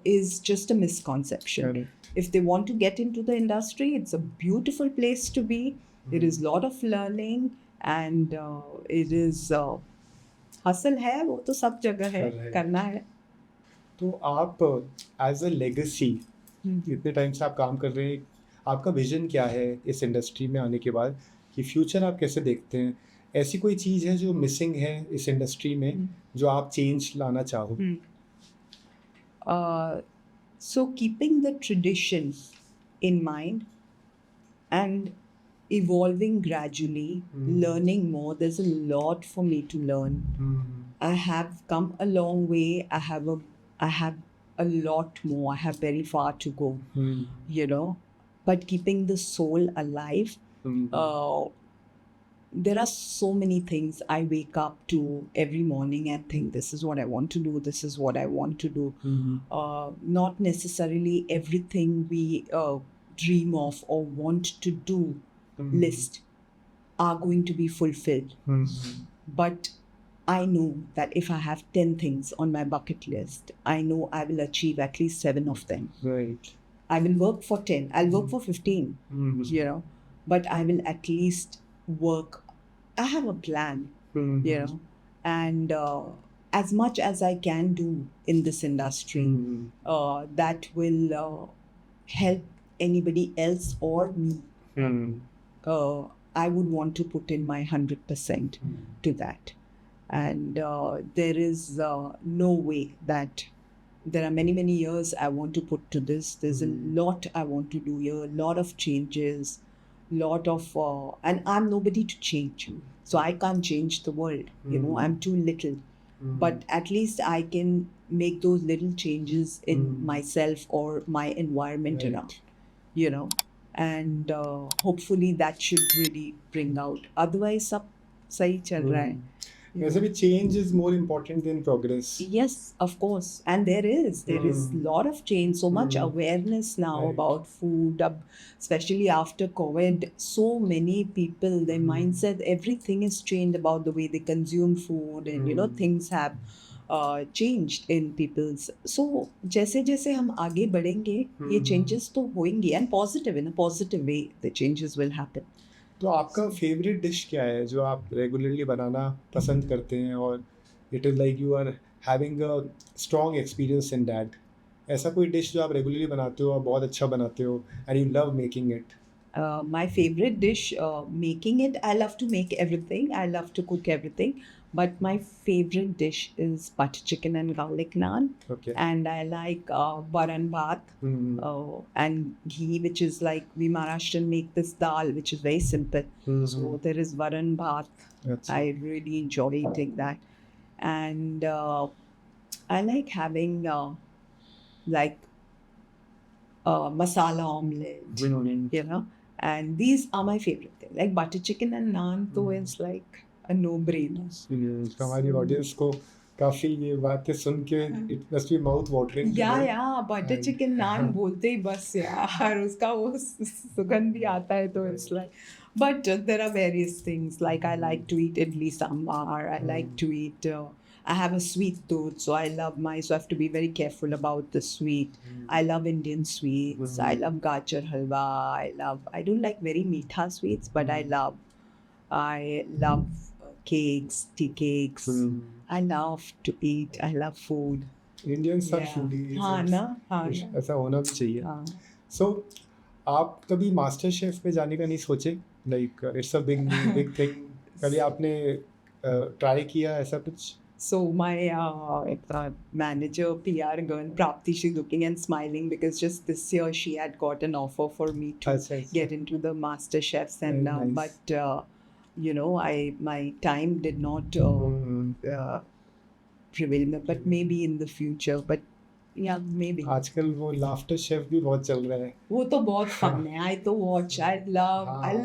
is just a misconception. Correct. If they want to get into the industry, it's a beautiful place to be. There is a lot of learning, and it is hustle है, वो तो सब जगह है. Correct. करना है. तो आप एज अ लेगेसी इतने टाइम से आप काम कर रहे हैं, आपका विजन क्या है इस इंडस्ट्री में आने के बाद, कि फ्यूचर आप कैसे देखते हैं? ऐसी कोई चीज़ है जो मिसिंग है इस इंडस्ट्री में जो आप चेंज लाना चाहो? So keeping the tradition in mind and evolving gradually, learning more. There's a lot for me to learn. I have come a long way. I have a lot more. I have very far to go, you know. But keeping the soul alive, uh, there are so many things I wake up to every morning and think, this is what I want to do, this is what I want to do. Not necessarily everything we dream of or want to do list are going to be fulfilled. But I know that if I have 10 things on my bucket list, I know I will achieve at least 7 of them. Right. I will work for 10, I'll work for 15, you know, but I will at least work. I have a plan, you know, and as much as I can do in this industry, that will help anybody else or me. I would want to put in my 100% to that. And there is no way that there are many, many years I want to put to this. There's a lot I want to do here, a lot of changes, lot of, and I'm nobody to change. So I can't change the world, you know, I'm too little. But at least I can make those little changes in myself or my environment around, you know, and hopefully that should really bring out. Otherwise, सब सही चल रहा है. वैसे भी change is more important than progress. Yes, of course. And there is a lot of change, so much awareness now about food, especially after COVID. So many people, their mindset, everything is changed about the way they consume food, and you know, things have changed in people's. So जैसे जैसे हम आगे बढ़ेंगे, ये changes तो होंगे, and positive, in a positive way, the changes will happen. तो आपका फेवरेट डिश क्या है जो आप रेगुलरली बनाना पसंद करते हैं और it is like you are having a strong experience in that? ऐसा कोई डिश जो आप रेगुलरली बनाते हो और बहुत अच्छा बनाते हो and you love making it? My favorite dish, making it, I love to make everything. I love to cook everything. But my favorite dish is butter chicken and garlic naan. Okay. And I like varan bhat and ghee, which is like, we Maharashtrian make this dal, which is very simple. So there is varan bhat. I really enjoy eating that. And I like having like masala omelette, you know. And these are my favorite things. Like butter chicken and naan, though it's like a no-brainer. हमारी audience को काफी ये बातें सुन के it must be mouth watering. या butter chicken नान बोलते ही बस यार उसका वो सुगंध भी आता है तो it's like. But there are various things, like I like to eat idli sambar, I like to eat I have a sweet tooth, so I have to be very careful about the sweet. I love Indian sweets. I love gajar halwa. I don't like very meetha sweets, but I love cakes, tea cakes. I love to eat. I love food. Indians are foodies. हाँ ना. ऐसा होना भी चाहिए. So आप कभी master chef पे जाने का नहीं सोचे? Like it's a big thing. कभी आपने ट्राई किया ऐसा कुछ? So my manager, PR girl, Prapti, she's looking and smiling because just this year she had got an offer for me to get into the Master Chefs, and nice. But you know, my time did not prevail, but maybe in the future. But yeah, maybe. आजकल वो laughter chef भी बहुत चल रहा है. वो तो बहुत fun है. I to watch. I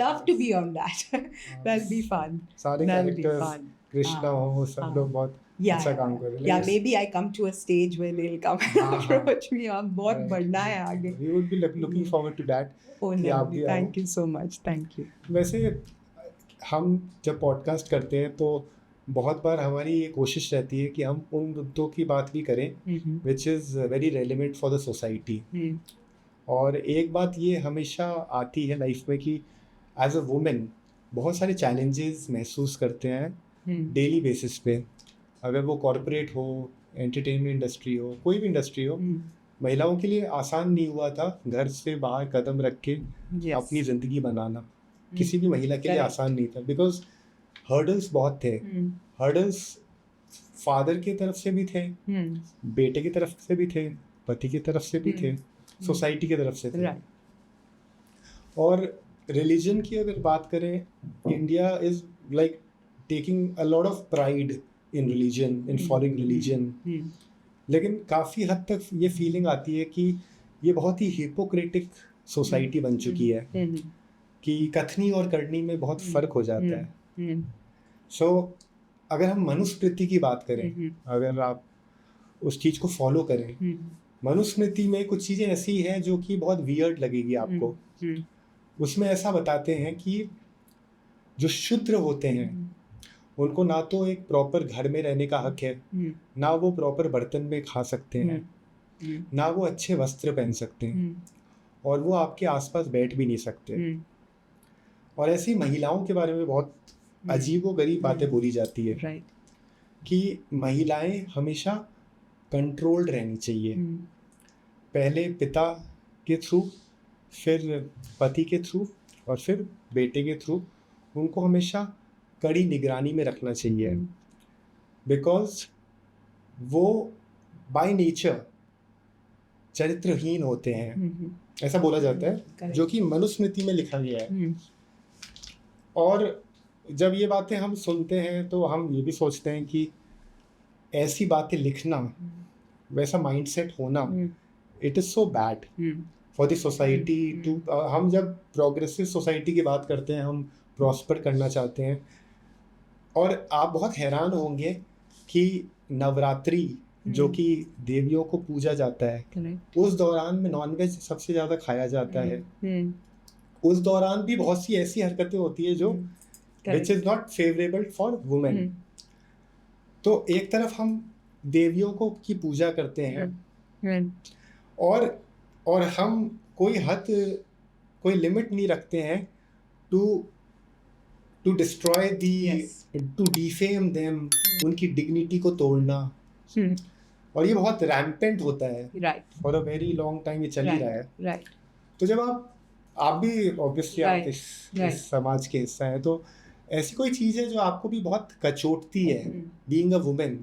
love to be on that. That'll be fun. सारे कैरेक्टर्स कृष्णा हो सब लोग बहुत अच्छा काम कर रहे हैं. Yeah, maybe I come to a stage where they'll come and approach me. अब बहुत बढ़ना है आगे. We would be looking forward to that. Oh no, thank you so much. Thank you. वैसे हम जब पॉडकास्ट करते हैं तो बहुत बार हमारी ये कोशिश रहती है कि हम उन मुद्दों की बात भी करें which is very relevant for the society. और एक बात ये हमेशा आती है लाइफ में कि एज अ वुमेन बहुत सारे चैलेंजेस महसूस करते हैं डेली बेसिस पे. अगर वो कॉरपोरेट हो, एंटरटेनमेंट इंडस्ट्री हो, कोई भी इंडस्ट्री हो, महिलाओं के लिए आसान नहीं हुआ था घर से बाहर कदम रख के अपनी ज़िंदगी बनाना. किसी भी महिला के लिए आसान नहीं था बिकॉज हर्डल्स बहुत थे. हर्डल्स फादर की तरफ से भी थे, बेटे की तरफ से भी थे, पति की तरफ से भी थे, सोसाइटी की तरफ से थे. और रिलीजन की अगर बात करें, India is like taking a lot of pride in religion, in following religion, लेकिन काफ़ी हद तक ये फीलिंग आती है कि ये बहुत ही हिपोक्रेटिक सोसाइटी बन चुकी है कि कथनी और करनी में बहुत फ़र्क हो जाता है। सो अगर हम मनुस्मृति की बात करें, अगर आप उस चीज़ को फॉलो करें, मनुस्मृति में कुछ चीज़ें ऐसी हैं जो कि बहुत वियर्ड लगेगी आपको। उसमें ऐसा बताते हैं कि जो शूद्र होते हैं उनको ना तो एक प्रॉपर घर में रहने का हक है, ना वो प्रॉपर बर्तन में खा सकते हैं, ना वो अच्छे वस्त्र पहन सकते हैं, और वो आपके आसपास बैठ भी नहीं सकते। और ऐसी महिलाओं के बारे में बहुत अजीबोगरीब बातें बोली जाती है कि महिलाएं हमेशा कंट्रोल्ड रहनी चाहिए, पहले पिता के थ्रू, फिर पति के थ्रू, और फिर बेटे के थ्रू उनको हमेशा कड़ी निगरानी में रखना चाहिए, बिकॉज वो बाय नेचर चरित्रहीन होते हैं, ऐसा बोला जाता है, जो कि मनुस्मृति में लिखा गया है। और जब ये बातें हम सुनते हैं तो हम ये भी सोचते हैं कि ऐसी बातें लिखना, वैसा माइंडसेट होना, it is so bad for the society too. हम जब प्रोग्रेसिव सोसाइटी की बात करते हैं, हम प्रॉस्पर करना चाहते हैं, और आप बहुत हैरान होंगे कि नवरात्रि जो कि देवियों को पूजा जाता है, उस दौरान में नॉनवेज सबसे ज़्यादा खाया जाता है। उस दौरान भी बहुत सी ऐसी हरकतें होती है जो which is not favourable for women. तो एक तरफ हम देवियों को की पूजा करते हैं, और हम कोई हद, कोई लिमिट नहीं रखते हैं to destroy the, to defame them, उनकी डिग्निटी को तोड़ना। और ये बहुत रैम्पेंट होता है for a very long time, ये चल ही रहा है। तो जब आप भी ऑब्वियसली आप इस समाज के हिस्सा हैं, तो ऐसी कोई चीज़ है जो आपको भी बहुत कचोटती है बीइंग अ वुमेन,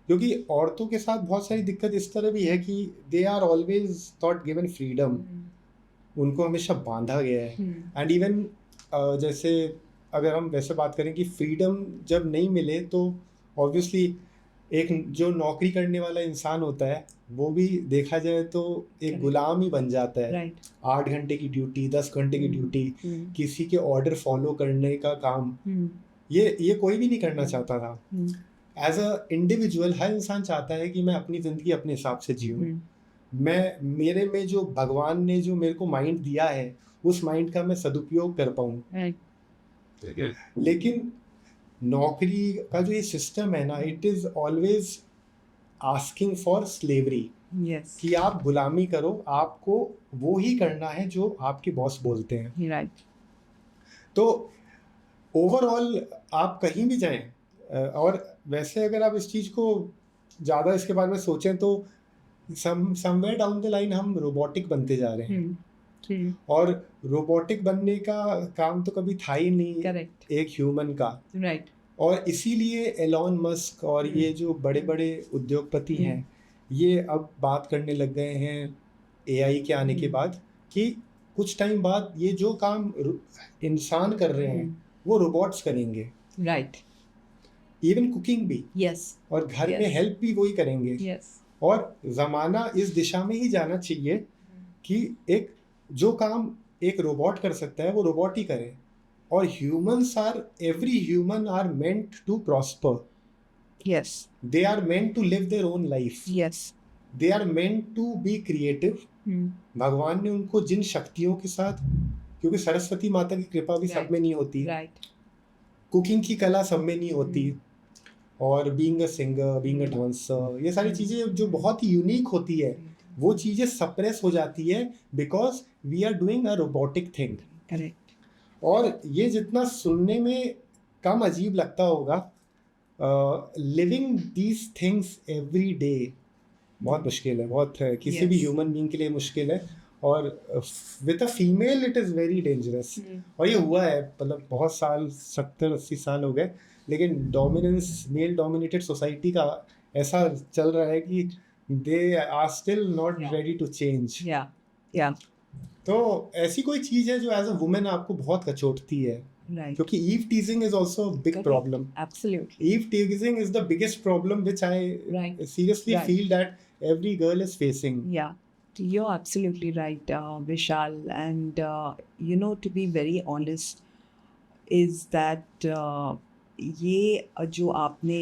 क्योंकि औरतों के साथ बहुत सारी दिक्कत इस तरह भी है कि they are always not given freedom, उनको हमेशा बांधा गया है। एंड इवन जैसे अगर हम वैसे बात करें कि फ्रीडम जब नहीं मिले तो ऑब्वियसली एक जो नौकरी करने वाला इंसान होता है वो भी देखा जाए तो एक गुलाम ही बन जाता है। 8 घंटे की ड्यूटी, 10 घंटे की ड्यूटी, किसी के ऑर्डर फॉलो करने का काम, ये कोई भी नहीं करना चाहता था। एज अ इंडिविजुअल हर इंसान चाहता है कि मैं अपनी ज़िंदगी अपने हिसाब से जीऊँ, मैं मेरे में जो भगवान ने जो मेरे को माइंड दिया है उस माइंड का मैं सदुपयोग कर पाऊँ। लेकिन नौकरी का जो ये सिस्टम है ना, it is always asking for slavery, कि आप गुलामी करो, आपको वो ही करना है जो आपके बॉस बोलते हैं। तो ओवरऑल आप कहीं भी जाएं, और वैसे अगर आप इस चीज़ को ज़्यादा इसके बारे में सोचें तो समवेयर डाउन द लाइन हम रोबोटिक बनते जा रहे हैं, और रोबोटिक बनने का काम तो कभी था ही नहीं एक ह्यूमन का। और इसीलिए एलॉन मस्क और ये जो बड़े बड़े उद्योगपति हैं, ये अब बात करने लग गए हैं एआई के आने के बाद कि कुछ टाइम बाद ये जो काम इंसान कर रहे हैं वो रोबोट्स करेंगे। इवन कुकिंग भी, और घर में हेल्प भी वही करेंगे। और ज़माना इस दिशा में ही जाना चाहिए कि एक जो काम एक रोबोट कर सकता है वो रोबोट ही करे, और every human are meant to prosper. They are meant to live their own life. They are meant to be creative. भगवान ने उनको जिन शक्तियों के साथ, क्योंकि सरस्वती माता की कृपा भी सब में नहीं होती, कुकिंग की कला सब में नहीं होती, और being a singer, being a dancer, ये सारी चीज़ें जो बहुत ही यूनिक होती है, वो चीज़ें सप्रेस हो जाती है because we are doing a robotic thing. और ये जितना सुनने में कम अजीब लगता होगा, living these things every day बहुत मुश्किल है, बहुत है, किसी भी ह्यूमन बीइंग के लिए मुश्किल है। और with a female it is very dangerous. और ये हुआ है, मतलब बहुत साल, 70-80 साल हो गए, लेकिन डोमिनेंस, मेल डोमिनेटेड सोसाइटी का ऐसा चल रहा है कि they are still not ready to change. तो ऐसी कोई चीज़ है जो एज अ वुमेन आपको बहुत कचोटती है? Right. क्योंकि eve teasing is also a big Correct. problem. Absolutely. Eve teasing is the biggest problem which I Right. seriously Right. feel that every girl is facing. Yeah, you're absolutely right, Vishal. And, to be very honest, is that ये जो आपने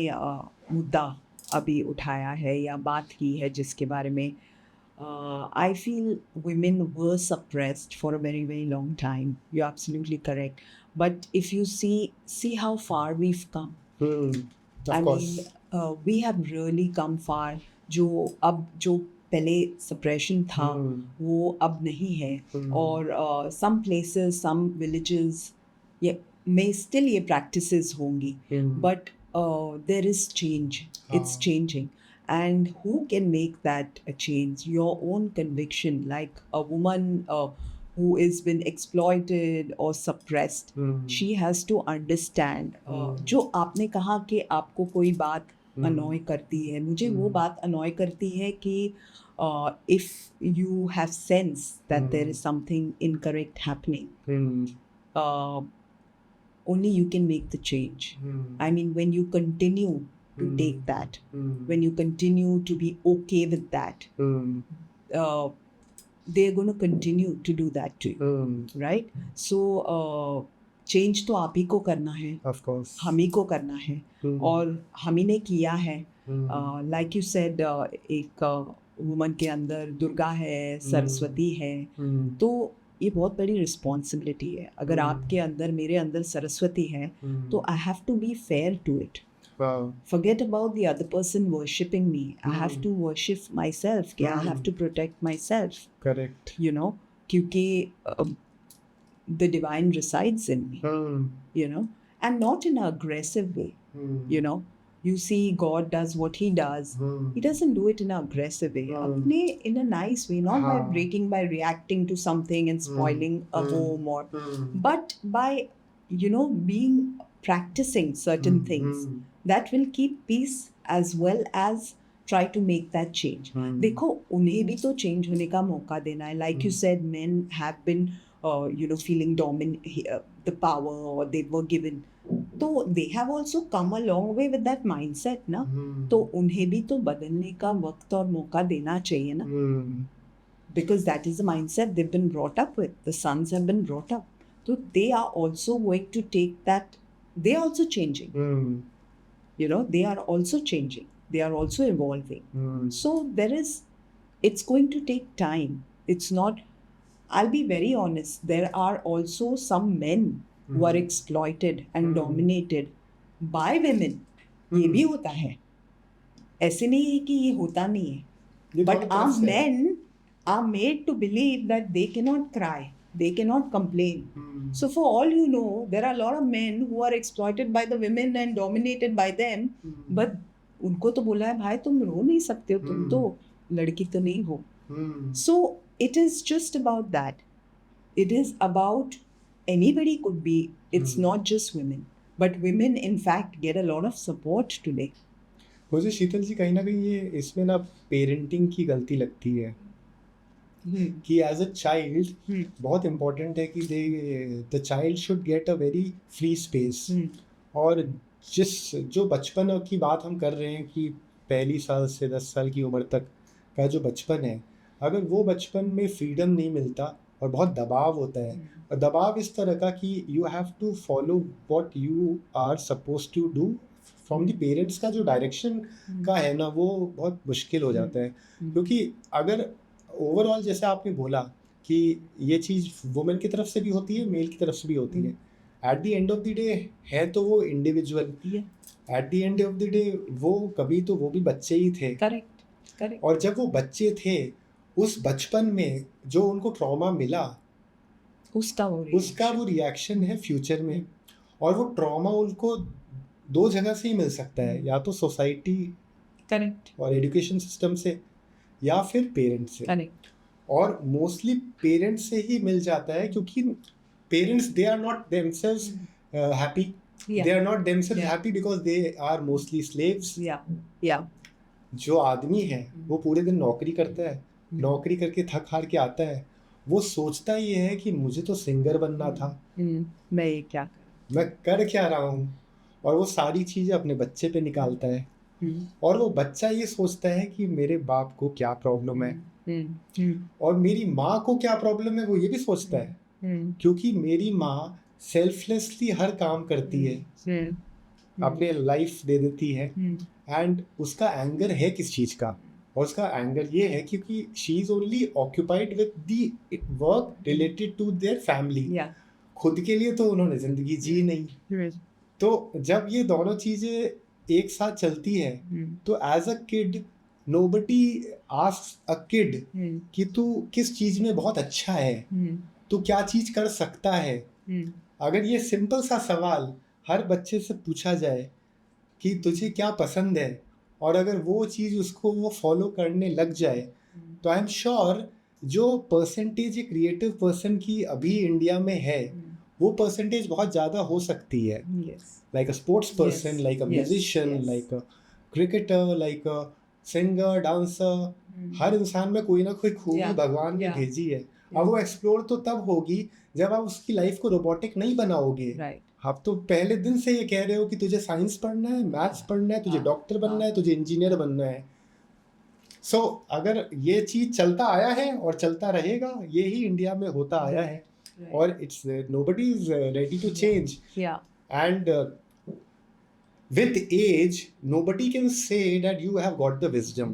मुद्दा अभी उठाया है या बात की है जिसके बारे में I feel women were suppressed for a very, very long time. You're absolutely correct. But if you see how far we've come. Of I course. mean, we have really come far. जो पहले suppression था वो अब नहीं है और some places, some villages may still ये practices होंगी but there is change. It's changing. And who can make that a change? Your own conviction, like a woman who has been exploited or suppressed, she has to understand. जो आपने कहा कि आपको कोई बात annoy करती है, मुझे वो बात annoy करती है कि if you have sense that there is something incorrect happening, only you can make the change. I mean, when you continue to take that, when you continue to be okay with that, they're going to continue to do that to you, right? So change तो आप ही को करना है, of course, हम ही को करना है और हम ही ने किया है. Like you said, एक वुमन के अंदर दुर्गा है, सरस्वती है, तो ये बहुत बड़ी रिस्पॉन्सिबिलिटी है. अगर आपके अंदर मेरे अंदर सरस्वती है तो I have to be fair to it. Wow. Forget about the other person worshipping me. I have to worship myself. I have to protect myself. Correct. क्योंकि the divine resides in me. And not in an aggressive way. You see God does what he does. He doesn't do it in an aggressive way. In a nice way, not by reacting to something and spoiling a home but by, practicing certain things that will keep peace as well as try to make that change. देखो उन्हें भी तो change होने का मौका देना है. Like you said, men have been feeling the power or they were given. तो they have also come a long way with that mindset ना. तो उन्हें भी तो बदलने का वक्त और मौका देना चाहिए ना. Because that is the mindset they've been brought up with. The sons have been brought up. So they are also going to take that. They are also changing. They are also changing. They are also evolving. So it's going to take time. It's not, I'll be very honest, there are also some men who are exploited and dominated by women. ये भी होता है. ऐसे नहीं है कि ये होता नहीं है. But our men are made to believe that they cannot cry. They cannot complain. So for all you know, there are a lot of men who are exploited by the women and dominated by them. But उनको तो बोला है भाई तुम रो नहीं सकते हो, तुम तो लड़की तो नहीं हो. So it is just about that. It is about anybody could be. It's not just women. But women in fact get a lot of support today. मुझे शीतल जी कहीं ना कहीं ये इसमें ना पेरेंटिंग की गलती लगती है कि एज अ चाइल्ड बहुत इम्पोर्टेंट है कि the child should get a very free space. और जो बचपन की बात हम कर रहे हैं कि पहली साल से 10 साल की उम्र तक का जो बचपन है, अगर वो बचपन में फ्रीडम नहीं मिलता और बहुत दबाव होता है, और दबाव इस तरह का कि you have to follow what you are suppose to do from the parents का जो डायरेक्शन का है ना, वो बहुत मुश्किल हो जाता है. क्योंकि अगर ओवरऑल जैसे आपने बोला कि ये चीज़ वुमेन की तरफ से भी होती है, मेल की तरफ से भी होती है. At the end of the day है तो वो individual. At the end of the day वो कभी तो वो भी बच्चे ही थे. करेक्ट. और जब वो बच्चे थे, उस बचपन में जो उनको ट्रॉमा मिला, उसका वो रिएक्शन है फ्यूचर में. और वो ट्रॉमा उनको 2 जगह से ही मिल सकता है, या तो सोसाइटी और एजुकेशन सिस्टम से, या फिर पेरेंट्स से. करेक्ट. और मोस्टली पेरेंट्स से ही मिल जाता है, क्योंकि parents they are not themselves happy. They are not themselves happy because they are mostly slaves. जो आदमी है वो पूरे दिन नौकरी करता है, नौकरी करके थक हार के आता है, वो सोचता ये है कि मुझे तो सिंगर बनना था, मैं ये क्या मैं कर क्या रहा हूँ, और वो सारी चीज़ें अपने बच्चे पे निकालता है, और वो बच्चा ये सोचता है कि मेरे बाप को क्या प्रॉब्लम है और मेरी माँ को क्या प्रॉब्लम है, वो ये भी सोचता है, क्योंकि मेरी माँ सेल्फलेसली हर काम करती है, अपने लाइफ दे देती है, एंड उसका एंगर है किस चीज़ का, और उसका एंगर ये है क्योंकि she is only occupied with the work related to their family. खुद के लिए तो उन्होंने जिंदगी जी नहीं। तो जब ये दोनों चीजें एक साथ चलती है, तो as a kid nobody asks a kid कि तू किस चीज में बहुत अच्छा है, तू क्या चीज कर सकता है। अगर ये सिंपल सा सवाल हर बच्चे से पूछा जाए कि तुझे क्या पसंद है, और अगर वो चीज़ उसको वो फॉलो करने लग जाए, तो आई एम श्योर जो परसेंटेज एक क्रिएटिव पर्सन की अभी इंडिया में है, वो परसेंटेज बहुत ज़्यादा हो सकती है। Like a sports person, like a musician, like a cricketer, like a singer, dancer, हर इंसान में कोई ना कोई खूबी भगवान ने भेजी है। अब वो एक्सप्लोर तो तब होगी जब आप उसकी लाइफ को रोबोटिक नहीं बनाओगे। आप तो पहले दिन से ये कह रहे हो कि तुझे साइंस पढ़ना है, मैथ्स पढ़ना है, तुझे डॉक्टर बनना है, तुझे इंजीनियर बनना है। सो अगर ये चीज चलता आया है और चलता रहेगा, ये ही इंडिया में होता आया है, और it's nobody is ready to change, and with age nobody can say that you have got the wisdom.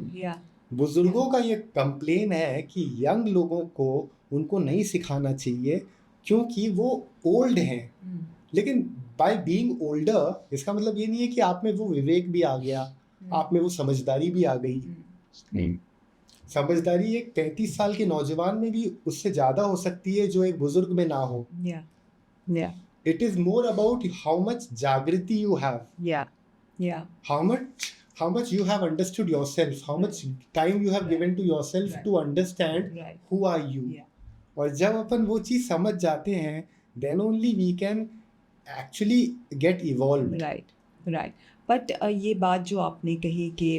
बुजुर्गों का ये कंप्लेन है कि यंग लोगों को उनको नहीं सिखाना चाहिए क्योंकि वो ओल्ड हैं। लेकिन बाय बीइंग ओल्डर इसका मतलब ये नहीं है कि आप में वो विवेक भी आ गया, आप में वो समझदारी भी आ गई। समझदारी एक 33 साल के नौजवान में भी उससे ज्यादा हो सकती है जो एक बुजुर्ग में ना हो। It is more about how much jagriti you have, how much you have understood yourself, how much time you have given to yourself to understand who are you. और जब अपन वो चीज समझ जाते हैं, then only we can actually get evolved. Right. But ये बात जो आपने कही कि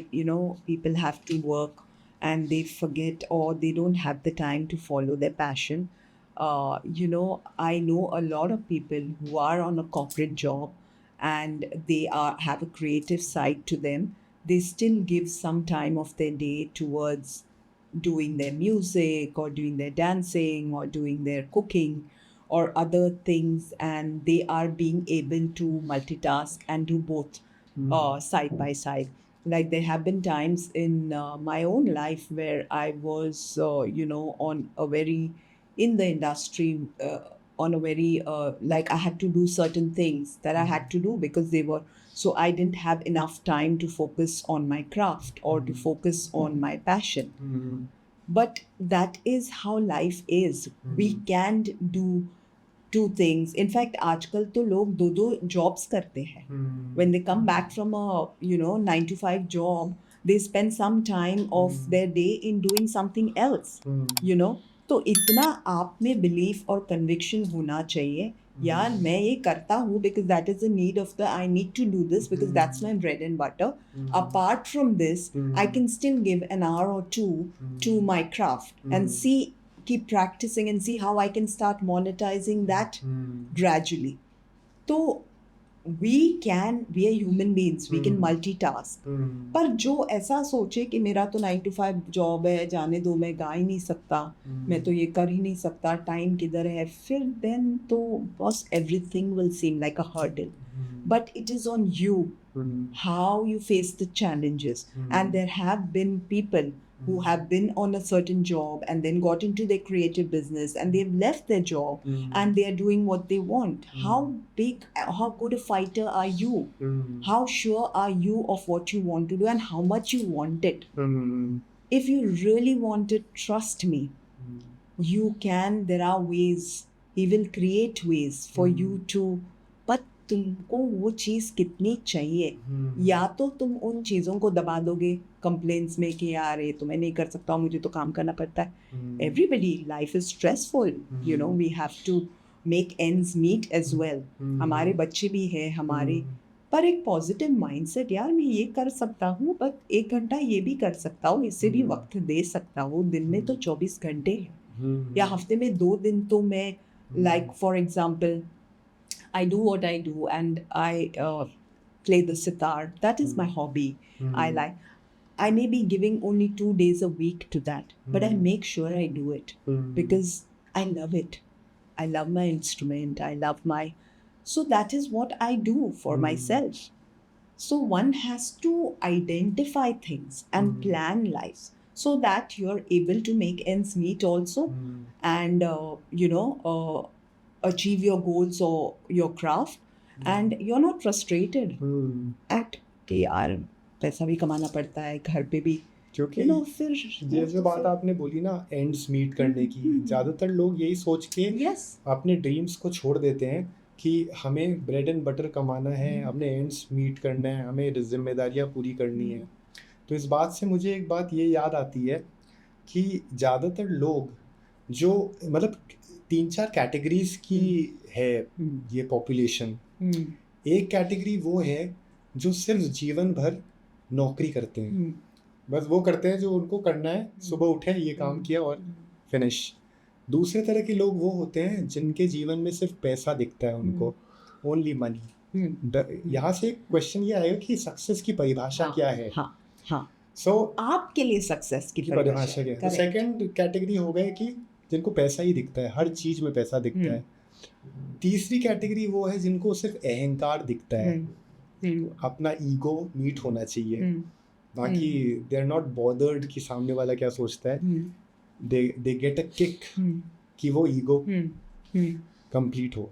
people have to work and they forget or they don't have the time to follow their passion. I know a lot of people who are on a corporate job and they have a creative side to them. They still give some time of their day towards doing their music or doing their dancing or doing their cooking or other things, and they are being able to multitask and do both side by side. Like there have been times in my own life where I was on a very in the industry on a very like I had to do certain things that I had to do because they were, so I didn't have enough time to focus on my craft or to focus on my passion. But that is how life is. We can't do two things. In fact, आजकल तो लोग दो jobs करते हैं. When they come back from a 9 to 5 job, they spend some time of their day in doing something else. तो इतना आप में बिलीफ और कन्विक्शन होना चाहिए, यार मैं ये करता हूँ because that is the need of the, I need to do this because that's my bread and butter. Apart from this, I can still give an hour or two to my craft and keep practicing and see how I can start monetizing that gradually. So we are human beings, we can multitask. पर जो ऐसा सोचे कि मेरा तो 9 to 5 job है, जाने दो, मैं गा ही नहीं सकता, मैं तो ये कर ही नहीं सकता, टाइम किधर है, फिर then तो बस everything will seem like a hurdle. But it is on you how you face the challenges. And there have been people who have been on a certain job and then got into their creative business and they've left their job and they are doing what they want. How good a fighter are you? How sure are you of what you want to do and how much you want it? If you really want it, trust me, you can, there are ways, he will create ways for you to, but तुमको वो चीज़ कितनी चाहिए, या तो तुम उन चीज़ों को दबा दोगे कंप्लेंट्स में कि यार ये तो मैं नहीं कर सकता हूँ, मुझे तो काम करना पड़ता है. Everybody, life is stressful, we have to make ends meet as well. हमारे बच्चे भी हैं हमारे, पर एक पॉजिटिव माइंडसेट, यार मैं ये कर सकता हूँ, बट 1 घंटा ये भी कर सकता हूँ, इससे भी वक्त दे सकता हूँ. दिन में तो 24 घंटे हैं, या हफ्ते में 2 दिन तो मैं, like for example I do what I do, and I play the sitar. That is my hobby. I like. I may be giving only 2 days a week to that, but I make sure I do it because I love it. I love my instrument. I love my. So that is what I do for myself. So one has to identify things and plan lives so that you're able to make ends meet also, and achieve your goals or your craft, and you're not frustrated at कि यार पैसा भी कमाना पड़ता है, घर पे भी क्योंकि फिर ये जो बात आपने बोली ना एंड्स मीट करने की, ज़्यादातर लोग यही सोच के अपने ड्रीम्स को छोड़ देते हैं कि हमें ब्रेड एंड बटर कमाना है, हमने एंड्स मीट करना है, हमें जिम्मेदारियां पूरी करनी है। तो इस बात से मुझे एक बात ये याद आती है कि ज़्यादातर लोग जो मतलब 3-4 कैटेगरीज की है ये पॉपुलेशन। एक कैटेगरी वो है जो सिर्फ जीवन भर नौकरी करते हैं, बस वो करते हैं जो उनको करना है, सुबह उठे ये काम किया और फिनिश। दूसरे तरह के लोग वो होते हैं जिनके जीवन में सिर्फ पैसा दिखता है उनको, ओनली मनी। यहाँ से क्वेश्चन ये आएगा कि सक्सेस की परिभाषा क्या है? सो आपके लिए सक्सेस की परिभाषा क्या है? सेकंड कैटेगरी हो गए कि जिनको पैसा ही दिखता है, हर चीज में पैसा दिखता है। तीसरी कैटेगरी वो है जिनको सिर्फ अहंकार दिखता है, अपना ईगो मीट होना चाहिए, बाकी दे आर नॉट बॉदर्ड कि सामने वाला क्या सोचता है। they get a kick कि वो ईगो कंप्लीट हो।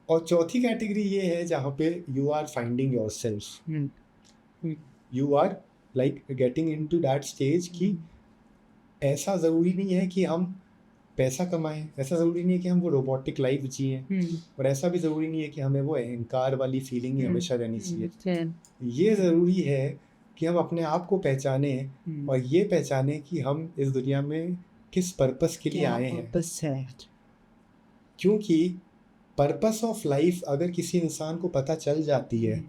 और चौथी कैटेगरी ये है जहाँ पे you are finding yourself, you are like getting into that stage कि ऐसा ज़रूरी नहीं है कि हम पैसा कमाएं, ऐसा ज़रूरी नहीं है कि हम वो रोबोटिक लाइफ जिए, और ऐसा भी ज़रूरी नहीं है कि हमें वो अहंकार वाली फीलिंग ही हमेशा रहनी चाहिए। ये ज़रूरी है कि हम अपने आप को पहचाने और ये पहचाने कि हम इस दुनिया में किस पर्पस के लिए आए हैं। क्योंकि पर्पस ऑफ लाइफ अगर किसी इंसान को पता चल जाती है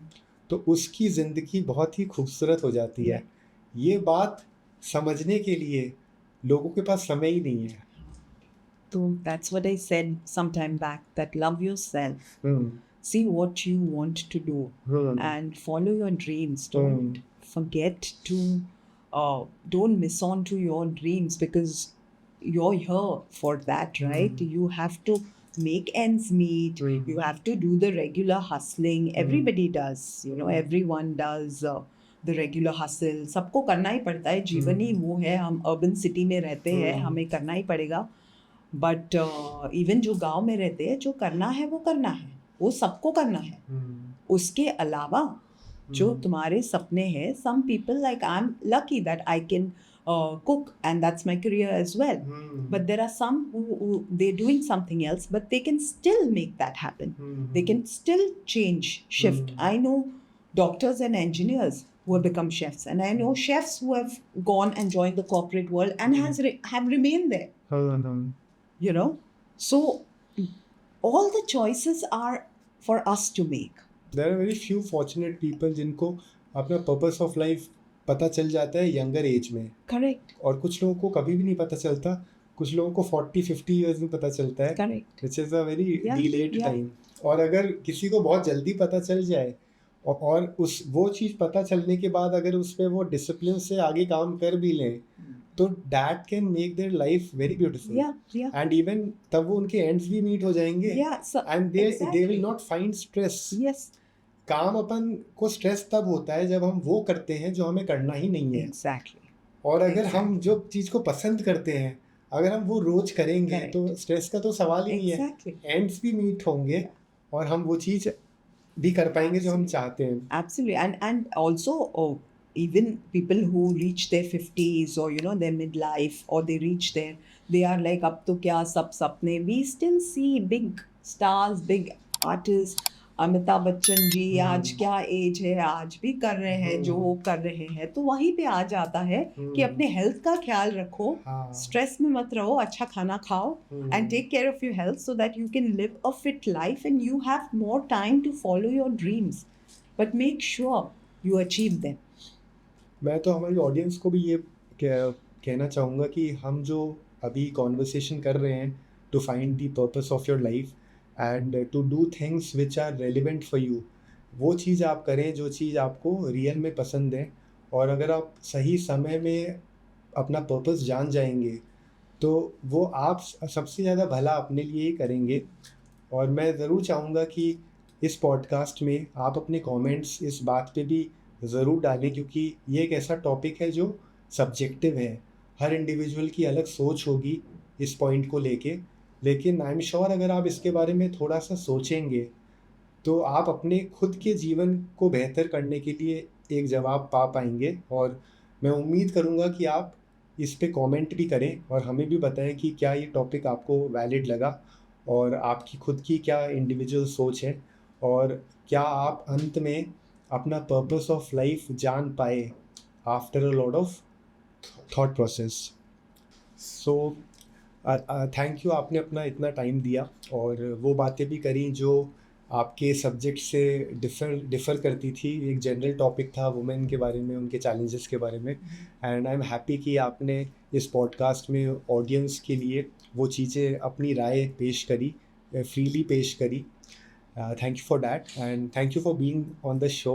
तो उसकी ज़िंदगी बहुत ही खूबसूरत हो जाती है। ये बात समझने के लिए लोगों के पास समय ही नहीं है। So that's what I said some time back, that love yourself, see what you want to do, and follow your dreams. Don't forget to don't miss on to your dreams, because you're here for that, right? You have to make ends meet. You have to do the regular hustling. Everybody does, everyone does the regular hustle. सबको करना ही पड़ता है, जीवन ही वो है। हम urban city में रहते हैं, हमें करना ही पड़ेगा। बट इवन जो गांव में रहते हैं, जो करना है वो करना है, वो सबको करना है। उसके अलावा जो तुम्हारे सपने हैं, some people like I am lucky that I can cook, and that's my career as well. But there are some who they're doing something else, but they can still make that happen. They can still change, shift. I know doctors and engineers who have become chefs, and I know chefs who have gone and joined the corporate world and have remained there. So all the choices are for us to make. There are very few fortunate people जिनको अपना purpose of life पता चल जाता है younger age में। Correct. और कुछ लोगों को कभी भी नहीं पता चलता, कुछ लोगों को 40-50 ईयर्स में पता चलता है। Correct. Which is a very delayed time. और अगर किसी को बहुत जल्दी पता चल जाए और वो चीज़ पता चलने के बाद अगर उस पर वो डिसिप्लिन से आगे काम कर भी लें, तो that can make their life very beautiful. And even तब वो उनके एंड्स भी मीट हो जाएंगे, and they will not find stress. काम अपन को स्ट्रेस तब होता है जब हम वो करते हैं जो हमें करना ही नहीं है। Exactly. और अगर हम जो चीज़ को पसंद करते हैं, अगर हम वो रोज करेंगे तो स्ट्रेस का तो सवाल ही नहीं है। एंड्स भी मीट होंगे और हम वो चीज़ भी कर पाएंगे जो हम चाहते हैं। Absolutely. And also even people who reach their 50s or their midlife, or they reach there, they are like अब तो क्या सब सपने। We still see big stars, big artists. Amitabh Bachchan ji आज क्या एज है, आज भी कर रहे हैं जो वो कर रहे हैं। तो वहीं पे आ जाता है कि अपने हेल्थ का ख्याल रखो, स्ट्रेस में मत रहो, अच्छा खाना खाओ, and take care of your health so that you can live a fit life and you have more time to follow your dreams, but make sure you achieve them. मैं तो हमारी ऑडियंस को भी ये कहना चाहूँगा कि हम जो अभी कॉन्वर्सेशन कर रहे हैं to find the purpose of your life, and to do things which are relevant for you. वो चीज़ आप करें जो चीज़ आपको रियल में पसंद है, और अगर आप सही समय में अपना पर्पस जान जाएंगे तो वो आप सबसे ज़्यादा भला अपने लिए ही करेंगे। और मैं ज़रूर चाहूँगा कि इस पॉडकास्ट में आप अपने कमेंट्स इस बात पे भी ज़रूर डालें, क्योंकि ये एक ऐसा टॉपिक है जो सब्जेक्टिव है। हर इंडिविजुअल की अलग सोच होगी इस पॉइंट को लेके, लेकिन आई एम श्योर अगर आप इसके बारे में थोड़ा सा सोचेंगे तो आप अपने खुद के जीवन को बेहतर करने के लिए एक जवाब पा पाएंगे। और मैं उम्मीद करूँगा कि आप इस पे कमेंट भी करें और हमें भी बताएं कि क्या ये टॉपिक आपको वैलिड लगा और आपकी खुद की क्या इंडिविजुअल सोच है, और क्या आप अंत में अपना पर्पस ऑफ लाइफ जान पाए after a lot of thought process. So thank you, आपने अपना इतना टाइम दिया और वो बातें भी करी जो आपके सब्जेक्ट से डिफ़र करती थी। एक जनरल टॉपिक था वुमेन के बारे में, उनके चैलेंजेस के बारे में, एंड आई एम हैप्पी कि आपने इस पॉडकास्ट में ऑडियंस के लिए वो चीज़ें अपनी राय पेश करी, फ्रीली पेश करी। Thank you for that and thank you for being on the show.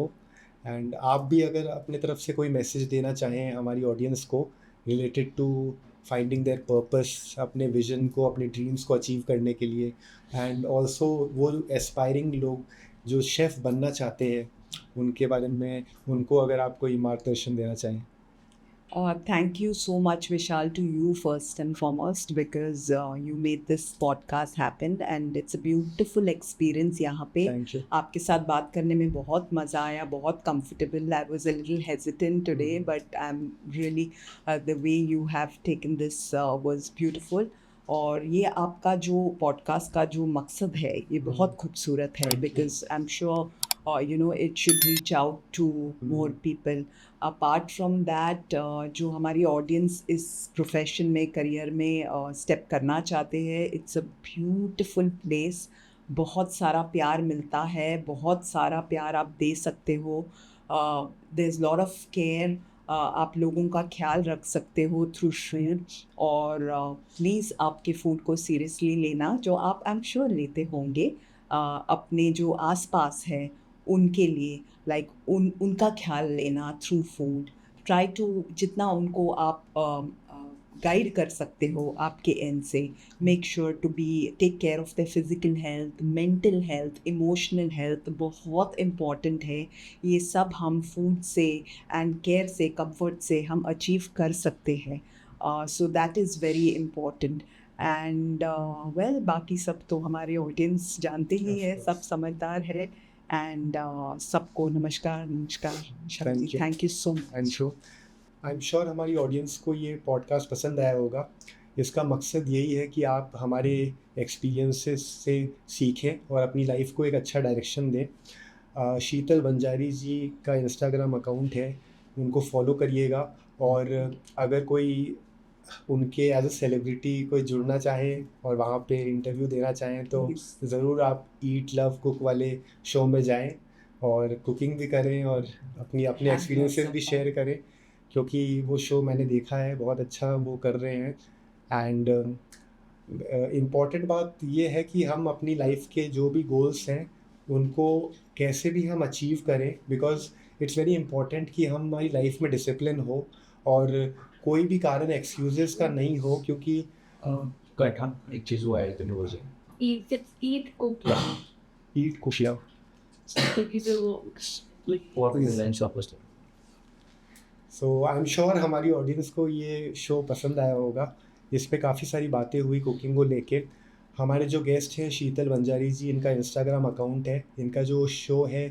And आप भी अगर अपने तरफ से कोई मैसेज देना चाहें हमारी ऑडियंस को related to finding their purpose, अपने विजन को, अपने ड्रीम्स को अचीव करने के लिए, एंड ऑल्सो वो एस्पायरिंग लोग जो शेफ़ बनना चाहते हैं उनके बारे में उनको अगर आप कोई मार्गदर्शन देना चाहें। Thank you so much, Vishal, to you first and foremost, because you made this podcast happen and it's a beautiful experience यहाँ पे। Thank you. आपके साथ बात करने में बहुत मज़ा आया, बहुत comfortable. I was a little hesitant today, but I'm really the way you have taken this was beautiful. और ये आपका जो पॉडकास्ट का जो मकसद है ये बहुत खूबसूरत है, because I am sure you know it should reach out to more people. Apart from that जो हमारी ऑडियंस इस प्रोफेशन में, करियर में स्टेप करना चाहते हैं, इट्स अ ब्यूटिफुल प्लेस। बहुत सारा प्यार मिलता है, बहुत सारा प्यार आप दे सकते हो। There is lot of care, आप लोगों का ख्याल रख सकते हो थ्रू फूड। और प्लीज़ आपके फूड को सीरियसली लेना, जो आप आई एम श्योर लेते होंगे। अपने जो आसपास है उनके लिए उनका ख्याल लेना थ्रू फूड। ट्राई टू जितना उनको आप गाइड कर सकते हो आपके एंड से, make sure to be take care of the physical health, mental health, emotional health बहुत इम्पॉर्टेंट है। ये सब हम फूड से एंड केयर से, कंफर्ट से हम अचीव कर सकते हैं। So that is very important. And well बाकी सब तो हमारे ऑडियंस जानते ही है, सब समझदार है। एंड सबको नमस्कार शक्ति, thank you so much. I am sure हमारी ऑडियंस को ये पॉडकास्ट पसंद आया होगा। इसका मकसद यही है कि आप हमारे एक्सपीरियंसेस से सीखें और अपनी लाइफ को एक अच्छा डायरेक्शन दें। शीतल बंजारी जी का इंस्टाग्राम अकाउंट है, उनको फॉलो करिएगा। और अगर कोई उनके एज अ सेलिब्रिटी कोई जुड़ना चाहे और वहाँ पे इंटरव्यू देना चाहें तो ज़रूर आप ईट लव कुक वाले शो में जाएं और कुकिंग भी करें और अपने एक्सपीरियंसेस भी शेयर करें, क्योंकि वो शो मैंने देखा है, बहुत अच्छा वो कर रहे हैं। एंड इम्पॉर्टेंट बात ये है कि हम अपनी लाइफ के जो भी गोल्स हैं उनको कैसे भी हम अचीव करें, बिकॉज इट्स वेरी इम्पॉर्टेंट कि हमारी लाइफ में डिसिप्लिन हो और कोई भी कारण एक्सक्यूजेस का नहीं हो, क्योंकि एक चीज़ वो ऐड करनी हो जाए Eat Cook Love. So I am sure हमारी ऑडियंस को ये शो पसंद आया होगा। इस पे काफ़ी सारी बातें हुई कुकिंग को लेके। हमारे जो गेस्ट हैं शीतल बंजारी जी, इनका इंस्टाग्राम अकाउंट है, इनका जो शो है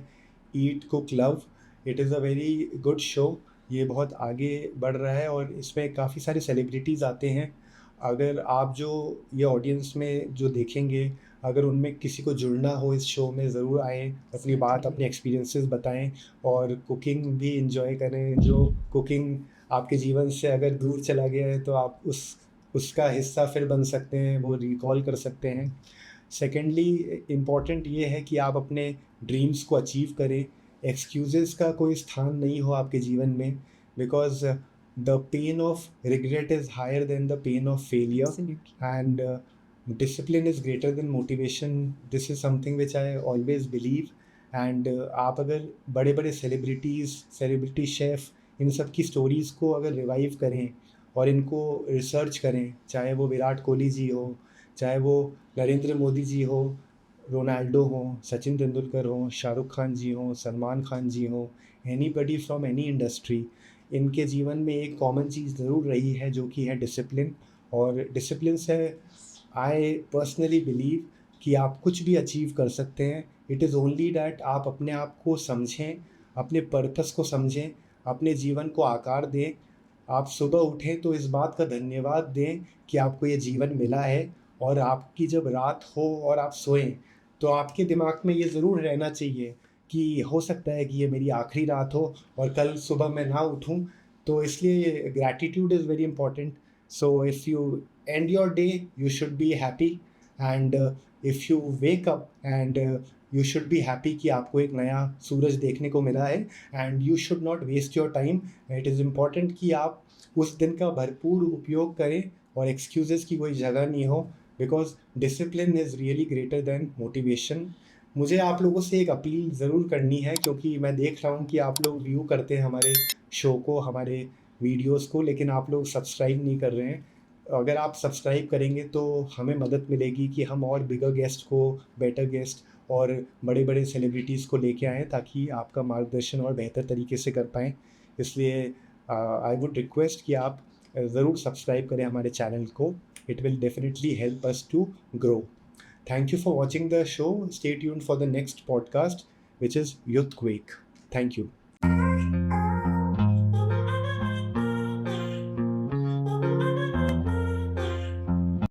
Eat Cook Love, it is a very good show. ये बहुत आगे बढ़ रहा है और इसमें काफ़ी सारे सेलिब्रिटीज़ आते हैं। अगर आप जो ये ऑडियंस में जो देखेंगे, अगर उनमें किसी को जुड़ना हो इस शो में, ज़रूर आएँ, अपनी बात, अपने एक्सपीरियंसेस बताएं और कुकिंग भी इंजॉय करें। जो कुकिंग आपके जीवन से अगर दूर चला गया है तो आप उसका हिस्सा फिर बन सकते हैं, वो रिकॉल कर सकते हैं। सेकेंडली इम्पॉर्टेंट ये है कि आप अपने ड्रीम्स को अचीव करें। एक्सक्यूज़ेस का कोई स्थान नहीं हो आपके जीवन में, because the pain of regret is higher than the pain of failure. And discipline is greater than motivation, this is something which I always believe. And आप अगर बड़े बड़े सेलिब्रिटी शेफ़, इन सब की स्टोरीज़ को अगर रिवाइव करें और इनको रिसर्च करें, चाहे वो विराट कोहली जी हो, चाहे वो नरेंद्र मोदी जी हो, रोनाल्डो हो, सचिन तेंदुलकर हो, शाहरुख खान जी हो, सलमान खान जी हो, एनीबडी फ्रॉम एनी इंडस्ट्री, इनके जीवन में एक कॉमन चीज़ ज़रूर रही है जो कि है डिसिप्लिन। और डिसिप्लिन से आई पर्सनली बिलीव कि आप कुछ भी अचीव कर सकते हैं। इट इज़ ओनली डैट आप अपने आप को समझें, अपने पर्पस को समझें, अपने जीवन को आकार दें। आप सुबह उठें तो इस बात का धन्यवाद दें कि आपको ये जीवन मिला है, और आपकी जब रात हो और आप सोएं तो आपके दिमाग में ये ज़रूर रहना चाहिए कि हो सकता है कि ये मेरी आखिरी रात हो और कल सुबह मैं ना उठूं। तो इसलिए gratitude is very important. So if you end your day, you should be happy, and if you wake up and you should be happy कि आपको एक नया सूरज देखने को मिला है, and you should not waste your time. It is important कि आप उस दिन का भरपूर उपयोग करें और excuses की कोई जगह नहीं हो, because discipline is really greater than motivation. मुझे आप लोगों से एक अपील ज़रूर करनी है, क्योंकि मैं देख रहा हूँ कि आप लोग व्यू करते हैं हमारे शो को, हमारे वीडियोस को, लेकिन आप लोग सब्सक्राइब नहीं कर रहे हैं। अगर आप सब्सक्राइब करेंगे तो हमें मदद मिलेगी कि हम और बिगर गेस्ट को, बेटर गेस्ट और बड़े बड़े सेलिब्रिटीज़ को लेके आएँ, ताकि आपका मार्गदर्शन और बेहतर तरीके से कर पाएँ। इसलिए आई वुड रिक्वेस्ट कि आप ज़रूर सब्सक्राइब करें हमारे चैनल को। It will definitely help us to grow. Thank you for watching the show. Stay tuned for the next podcast, which is Youthquake. Thank you.